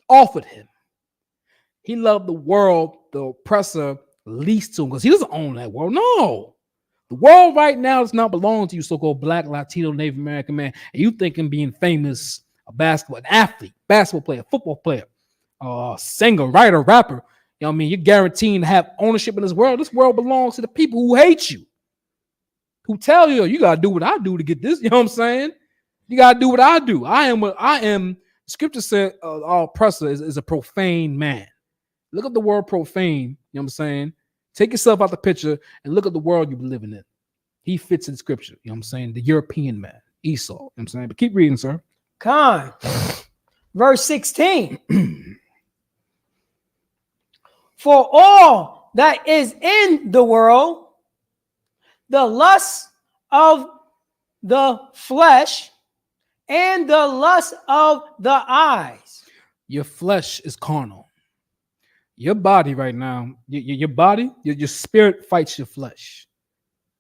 offered him. He loved the world the oppressor leased to him because he doesn't own that world. No. The world right now does not belong to you, so-called black, Latino, Native American man. And you thinking being famous, a basketball, an athlete, basketball player, football player, singer, writer, rapper. You know what I mean? You're guaranteed to have ownership in this world. This world belongs to the people who hate you, who tell you, you got to do what I do to get this. You know what I'm saying? You got to do what I do. I am what I am. Scripture said our oppressor is a profane man. Look at the word profane. You know what I'm saying? Take yourself out the picture and look at the world you've been living in. He fits in scripture. You know what I'm saying? The European man, Esau. You know what I'm saying? But keep reading, sir. Con. Verse 16. For all that is in the world, the lust of the flesh and the lust of the eyes. Your flesh is carnal. Your body right now, your body, your spirit fights your flesh.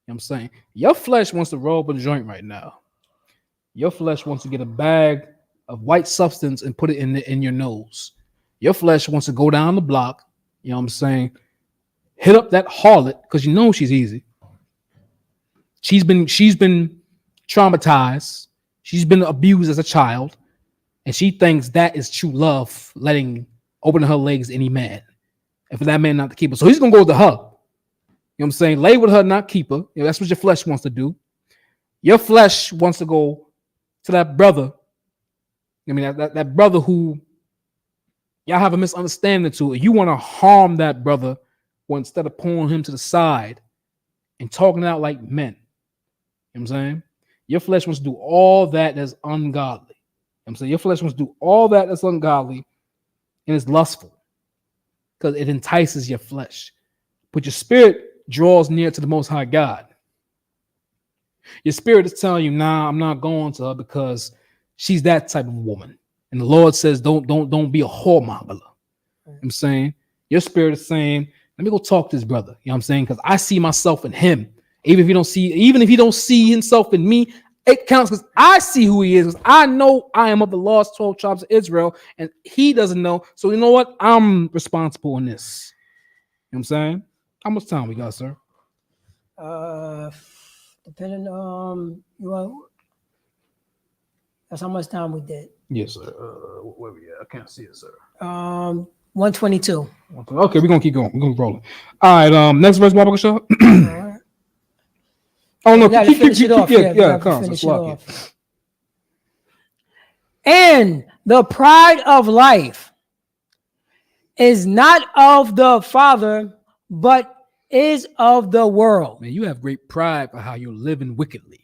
You know what I'm saying? Your flesh wants to roll up a joint right now. Your flesh wants to get a bag of white substance and put it in your nose. Your flesh wants to go down the block. You know what I'm saying? Hit up that harlot because you know she's easy. She's been traumatized. She's been abused as a child, and she thinks that is true love, opening her legs to any man, and for that man not to keep her. So he's gonna go to her. You know what I'm saying? Lay with her, not keep her. You know, that's what your flesh wants to do. Your flesh wants to go to that brother. I mean, that brother who y'all have a misunderstanding to. You want to harm that brother, or instead of pulling him to the side and talking out like men. You know what I'm saying? Your flesh wants to do all that's ungodly. You know what I'm saying? Your flesh wants to do all that's ungodly and it's lustful because it entices your flesh. But your spirit draws near to the Most High God. Your spirit is telling you, nah, I'm not going to her because she's that type of woman. And the Lord says, don't be a whoremonger. You know what I'm saying? Your spirit is saying, let me go talk to this brother. You know what I'm saying? Because I see myself in him. Even if he don't see himself in me, it counts because I see who he is. Because I know I am of the lost 12 tribes of Israel, and he doesn't know. So you know what? I'm responsible in this. You know what I'm saying? How much time we got, sir? Depending on that's how much time we did. Yes, sir. Where we at? I can't see it, sir. 122. Okay, we're gonna keep going. We're gonna roll it. All right. Next verse, Bible Shaw. All right. Oh no, finish it off. And the pride of life is not of the Father, but is of the world. Man, you have great pride for how you're living wickedly.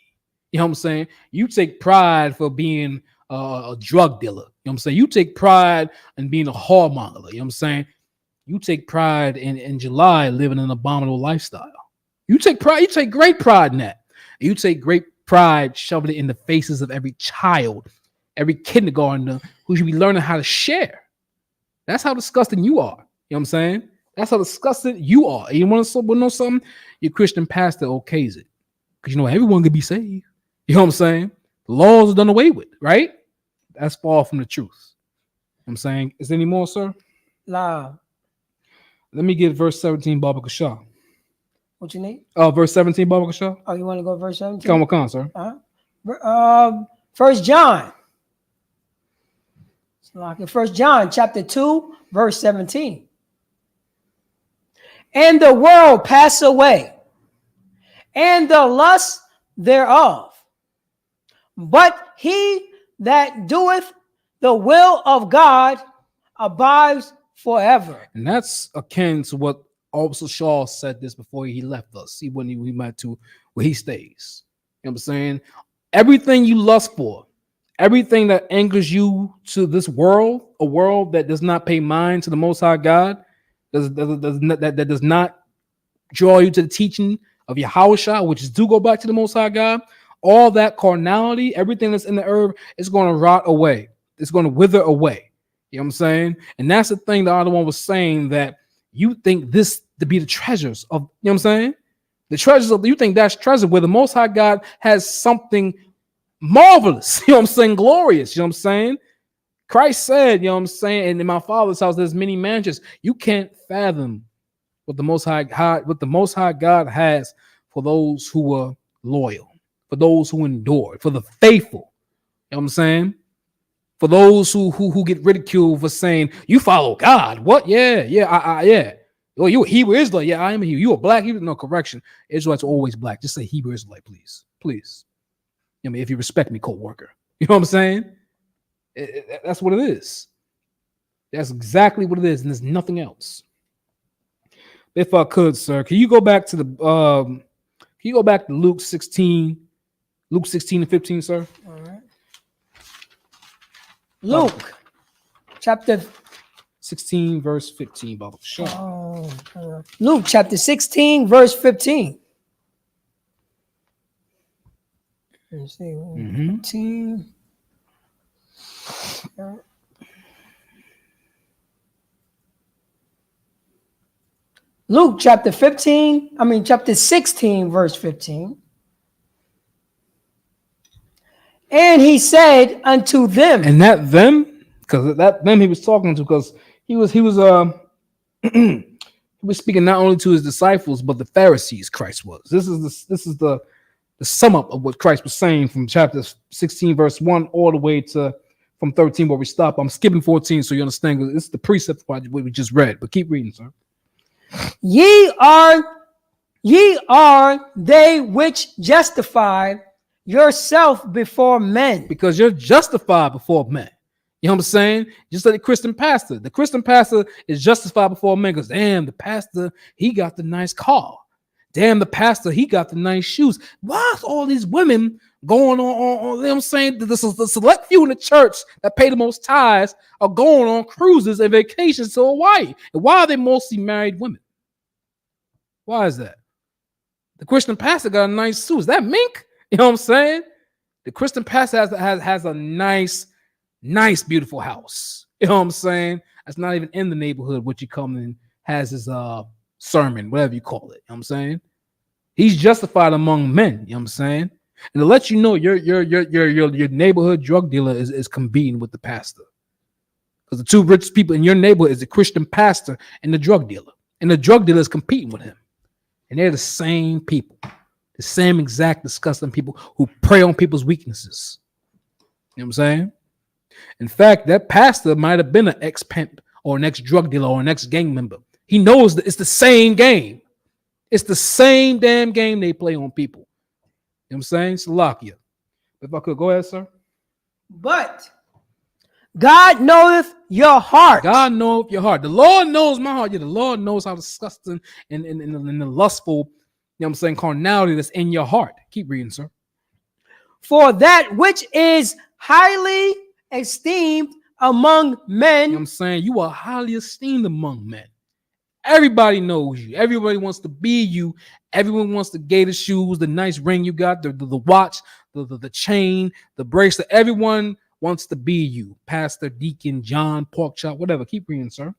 You know what I'm saying? You take pride for being a drug dealer. You know what I'm saying? You take pride in being a whoremonger. You know what I'm saying? You take pride in July living an abominable lifestyle. You take great pride in that. You take great pride shoving it in the faces of every child, every kindergartner who should be learning how to share. That's how disgusting you are. You know what I'm saying? That's how disgusting you are. You want to know something? Your Christian pastor okays it. Because you know everyone can be saved. You know what I'm saying? The laws are done away with, right? That's far from the truth. You know what I'm saying? Is there any more, sir? La. Let me get verse 17, Baba Kasha. What you need? Verse 17, Baba Kasha. Oh, you want to go verse 17? Come on, sir. 1 John. Like 1 John chapter 2, verse 17. And the world pass away, and the lust thereof. But he that doeth the will of God abides forever. And that's akin to what Officer Shaw said this before he left us. He went to where he stays. You know what I'm saying? Everything you lust for, everything that angers you to this world, a world that does not pay mind to the Most High God, that does not draw you to the teaching of Yahushua, which is do go back to the Most High God, all that carnality, everything that's in the herb is going to rot away. It's going to wither away. You know what I'm saying? And that's the thing the other one was saying, that you think this to be the treasures of, you know what I'm saying? The treasures of, you think that's treasure where the Most High God has something marvelous, you know what I'm saying? Glorious, you know what I'm saying? Christ said, you know what I'm saying? And in my Father's house, there's many mansions. You can't fathom what the Most High God has for those who are loyal, for those who endure, for the faithful. You know what I'm saying? For those who get ridiculed for saying you follow God, what? Yeah. Oh, you a Hebrew Israelite? Yeah, I am a Hebrew. You a black Hebrew? No, correction. Israelites are always black. Just say Hebrew Israelite, please. I mean, if you respect me, co-worker. You know what I'm saying? That's what it is. That's exactly what it is, and there's nothing else. If I could, sir, can you go back to Luke 16 and 15, sir? All right. Luke, chapter 16, verse 15, Baba. Luke chapter 16, verse 15. Let's see. 15. Luke chapter 16, verse 15. And he said unto them. And that them, because that them he was talking to, because he was he was speaking not only to his disciples, but the Pharisees. Christ was. This is the sum up of what Christ was saying from chapter 16, verse 1, all the way to from 13 where we stop. I'm skipping 14 so you understand. This is the precept what we just read, but keep reading, sir. Ye are they which justify yourself before men. Because you're justified before men. You know what I'm saying? Just like the Christian pastor. The Christian pastor is justified before men because, damn, the pastor, he got the nice car. Damn, the pastor, he got the nice shoes. Why is all these women going on you know what I'm saying? The select few in the church that pay the most tithes are going on cruises and vacations to Hawaii. And why are they mostly married women? Why is that? The Christian pastor got a nice suit. Is that mink? You know what I'm saying? The Christian pastor has a nice, beautiful house. You know what I'm saying? That's not even in the neighborhood, which he comes and has his sermon, whatever you call it. You know what I'm saying? He's justified among men. You know what I'm saying? And to let you know, your neighborhood drug dealer is competing with the pastor. Because the two richest people in your neighborhood is the Christian pastor and the drug dealer. And the drug dealer is competing with him. And they're the same people. The same exact disgusting people who prey on people's weaknesses. You know what I'm saying? In fact, that pastor might have been an ex-pimp or an ex-drug dealer or an ex-gang member. He knows that it's the same game. It's the same damn game they play on people. You know what I'm saying? Salakia. If I could, go ahead, sir. But God knoweth your heart. God knoweth your heart. The Lord knows my heart. Yeah, the Lord knows how disgusting and the lustful, you know what I'm saying, carnality that's in your heart. Keep reading, sir. For that which is highly esteemed among men. You know what I'm saying? You are highly esteemed among men. Everybody knows you. Everybody wants to be you. Everyone wants the gator shoes, the nice ring you got, the watch, the chain, the bracelet. Everyone wants to be you. Pastor, deacon, John, pork chop, whatever. Keep reading, sir.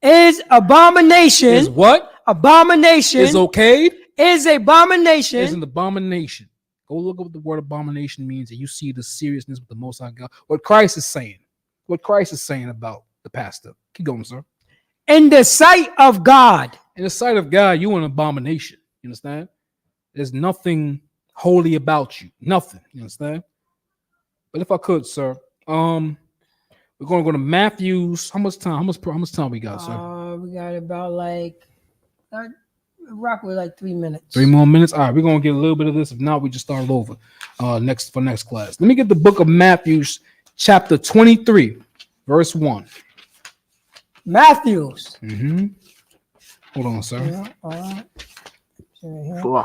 Is abomination. Is what? Abomination. Is okay. Is abomination. Is an abomination. Go look up what the word abomination means, and you see the seriousness with the Most High God. What Christ is saying. What Christ is saying about the pastor. Keep going, sir. In the sight of God. In the sight of God, you an abomination. You understand? There's nothing holy about you. Nothing. You understand? But if I could, sir, we're going to go to Matthew's. How much time? How much time we got, sir? We got about rock with 3 minutes. 3 more minutes. All right, we're going to get a little bit of this. If not, we just start over next class. Let me get the book of Matthew's chapter 23, verse 1. Matthew's. Hold on, sir. Yeah, all right.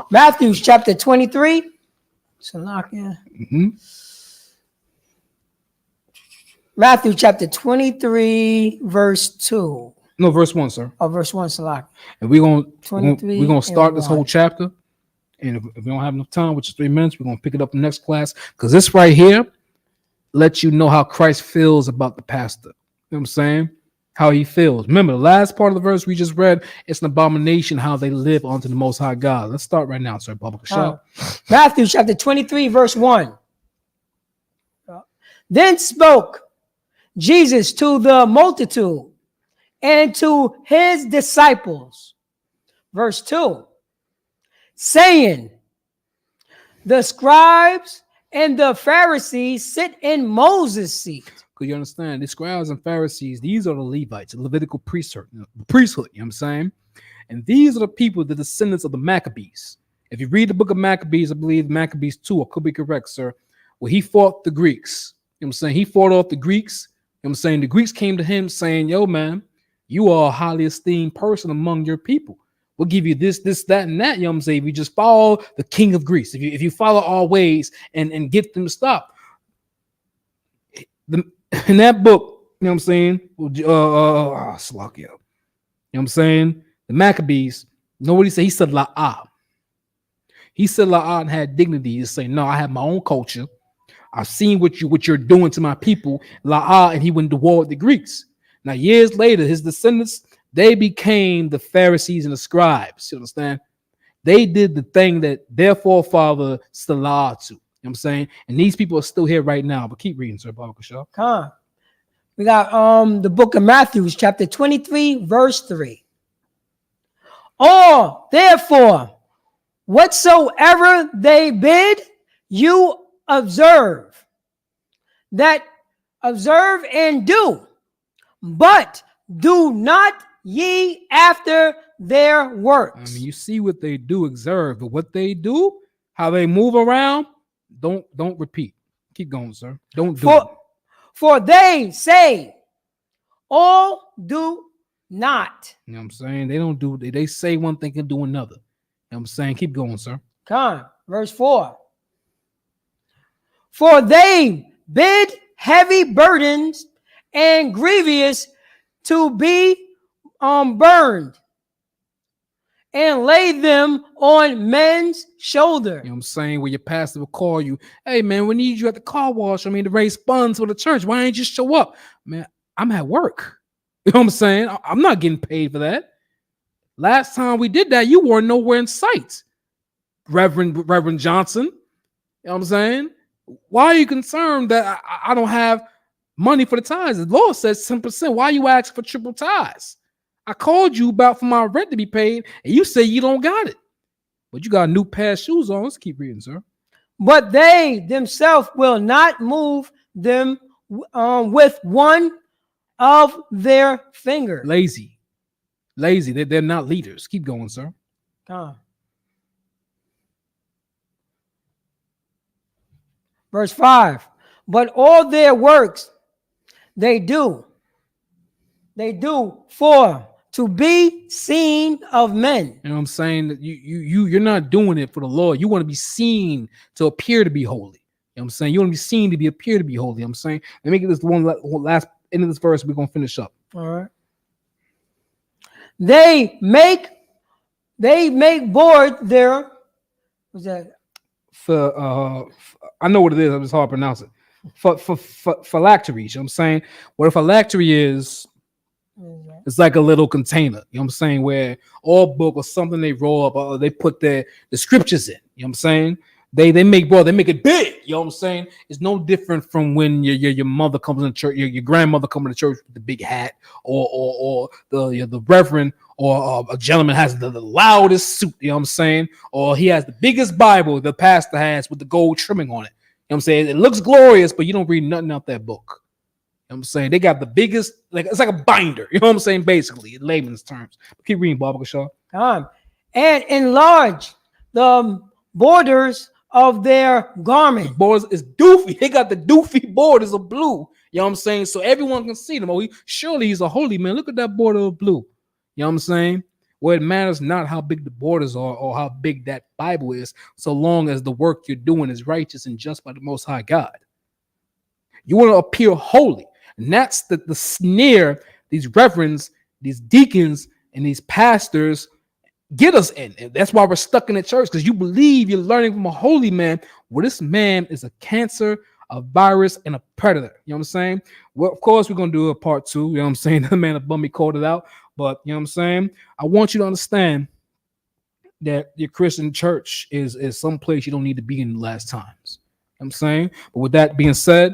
Matthew's chapter 23. Salakia. Matthew chapter 23, verse 2. No, verse 1, sir. Oh, verse 1, Salakia. And we're gonna start this whole chapter. And if we don't have enough time, which is 3 minutes, we're gonna pick it up in the next class. Because this right here lets you know how Christ feels about the pastor. You know what I'm saying? How he feels. Remember, the last part of the verse we just read, it's an abomination how they live unto the Most High God. Let's start right now, sir. Matthew chapter 23, verse 1. Then spoke Jesus to the multitude and to his disciples. Verse 2. Saying, the scribes and the Pharisees sit in Moses' seat. Because you understand, the scribes and Pharisees, these are the Levites, the Levitical priesthood, you know what I'm saying? And these are the people, the descendants of the Maccabees. If you read the book of Maccabees, I believe Maccabees 2, I could be correct, sir, where he fought the Greeks. You know what I'm saying? He fought off the Greeks. You know what I'm saying? The Greeks came to him saying, yo, man, you are a highly esteemed person among your people. We'll give you this, that, and that. You know what I'm saying? If you just follow the king of Greece, if you follow our ways and get them to stop. In that book, you know what I'm saying? Slack you. You know what I'm saying? The Maccabees, nobody said, he said la'ah. He said la'ah and had dignity to say, no, I have my own culture. I've seen what you're doing to my people, la'ah, and he went to war with the Greeks. Now, years later, his descendants, they became the Pharisees and the scribes. You understand? They did the thing that their forefather said la'ah to. You know what I'm saying? And these people are still here right now. But keep reading, sir, Baba Kashaw. Come on. We got the book of Matthew, chapter 23, verse 3. Or, therefore, whatsoever they bid you observe and do, but do not ye after their works. I mean, you see what they do, observe, but what they do, how they move around, don't repeat. Keep going, sir. Don't do it. For they say, all do not. You know what I'm saying? They don't do, they say one thing and do another. You know what I'm saying? Keep going, sir. Come on, verse 4. For they bid heavy burdens and grievous to be burned, and lay them on men's shoulder. You know what I'm saying? Where your pastor will call you, hey man, we need you at the car wash. I mean, to raise funds for the church. Why ain't you show up? Man, I'm at work. You know what I'm saying? I'm not getting paid for that. Last time we did that, you weren't nowhere in sight. Reverend Johnson. You know what I'm saying? Why are you concerned that I don't have money for the tithes? The law says 10%. Why are you asking for triple tithes? I called you about for my rent to be paid, and you say you don't got it. But you got a new pair of shoes on. Let's keep reading, sir. But they themselves will not move them with one of their fingers. Lazy. They're not leaders. Keep going, sir. Verse 5. But all their works they do for to be seen of men. You know what I'm saying? That you're not doing it for the Lord. You want to be seen to appear to be holy. You know what I'm saying? You want to be seen to appear to be holy. You know what I'm saying? Let me get this one last end of this verse. We're gonna finish up. All right. They make board their, what's that? I know what it is. I'm just hard to pronounce it. Phylacteries. You know what I'm saying? What a phylactery is, it's like a little container. You know what I'm saying? Where all book or something they roll up, or they put the scriptures in. You know what I'm saying? They make it big. You know what I'm saying? It's no different from when your mother comes in church, your grandmother comes to church with the big hat, or the reverend or a gentleman has the loudest suit. You know what I'm saying? Or he has the biggest Bible the pastor has with the gold trimming on it. You know what I'm saying? It looks glorious, but you don't read nothing out that book. You know what I'm saying? They got the biggest, like it's like a binder. You know what I'm saying? Basically, in layman's terms. Keep reading, Baba Shaw. And enlarge the borders of their garment. The borders is doofy. They got the doofy borders of blue. You know what I'm saying? So everyone can see them. Surely he's a holy man. Look at that border of blue. You know what I'm saying? Where it matters not how big the borders are or how big that Bible is, so long as the work you're doing is righteous and just by the Most High God. You want to appear holy. And that's the snare these reverends, these deacons, and these pastors get us in. And that's why we're stuck in the church, because you believe you're learning from a holy man. Well, this man is a cancer, a virus, and a predator. You know what I'm saying? Well, of course, we're going to do a part 2. You know what I'm saying? The man above me called it out. But, you know what I'm saying? I want you to understand that your Christian church is some place you don't need to be in the last times. You know what I'm saying? But with that being said,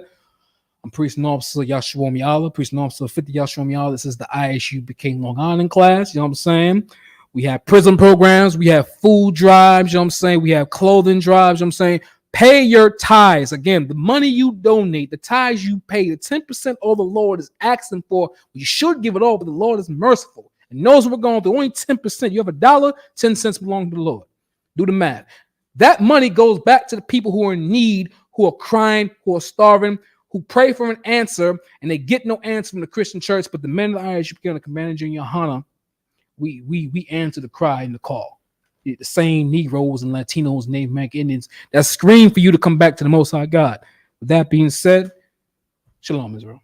I'm Priest and Officer Yahshua Miala, Priest and Officer 50 Yahshua Miala. This is the ISUPK Long Island class. You know what I'm saying? We have prison programs. We have food drives. You know what I'm saying? We have clothing drives. You know what I'm saying? Pay your tithes. Again, the money you donate, the tithes you pay, the 10% all the Lord is asking for. You should give it all, but the Lord is merciful and knows what we're going through. Only 10%. You have $1, 10 cents belong to the Lord. Do the math. That money goes back to the people who are in need, who are crying, who are starving, who pray for an answer, and they get no answer from the Christian church. But the men of the ISUPK on the Commander Junior Hana, we answer the cry and the call. The same Negroes and Latinos, Native American Indians that scream for you to come back to the Most High God. With that being said, Shalom, Israel.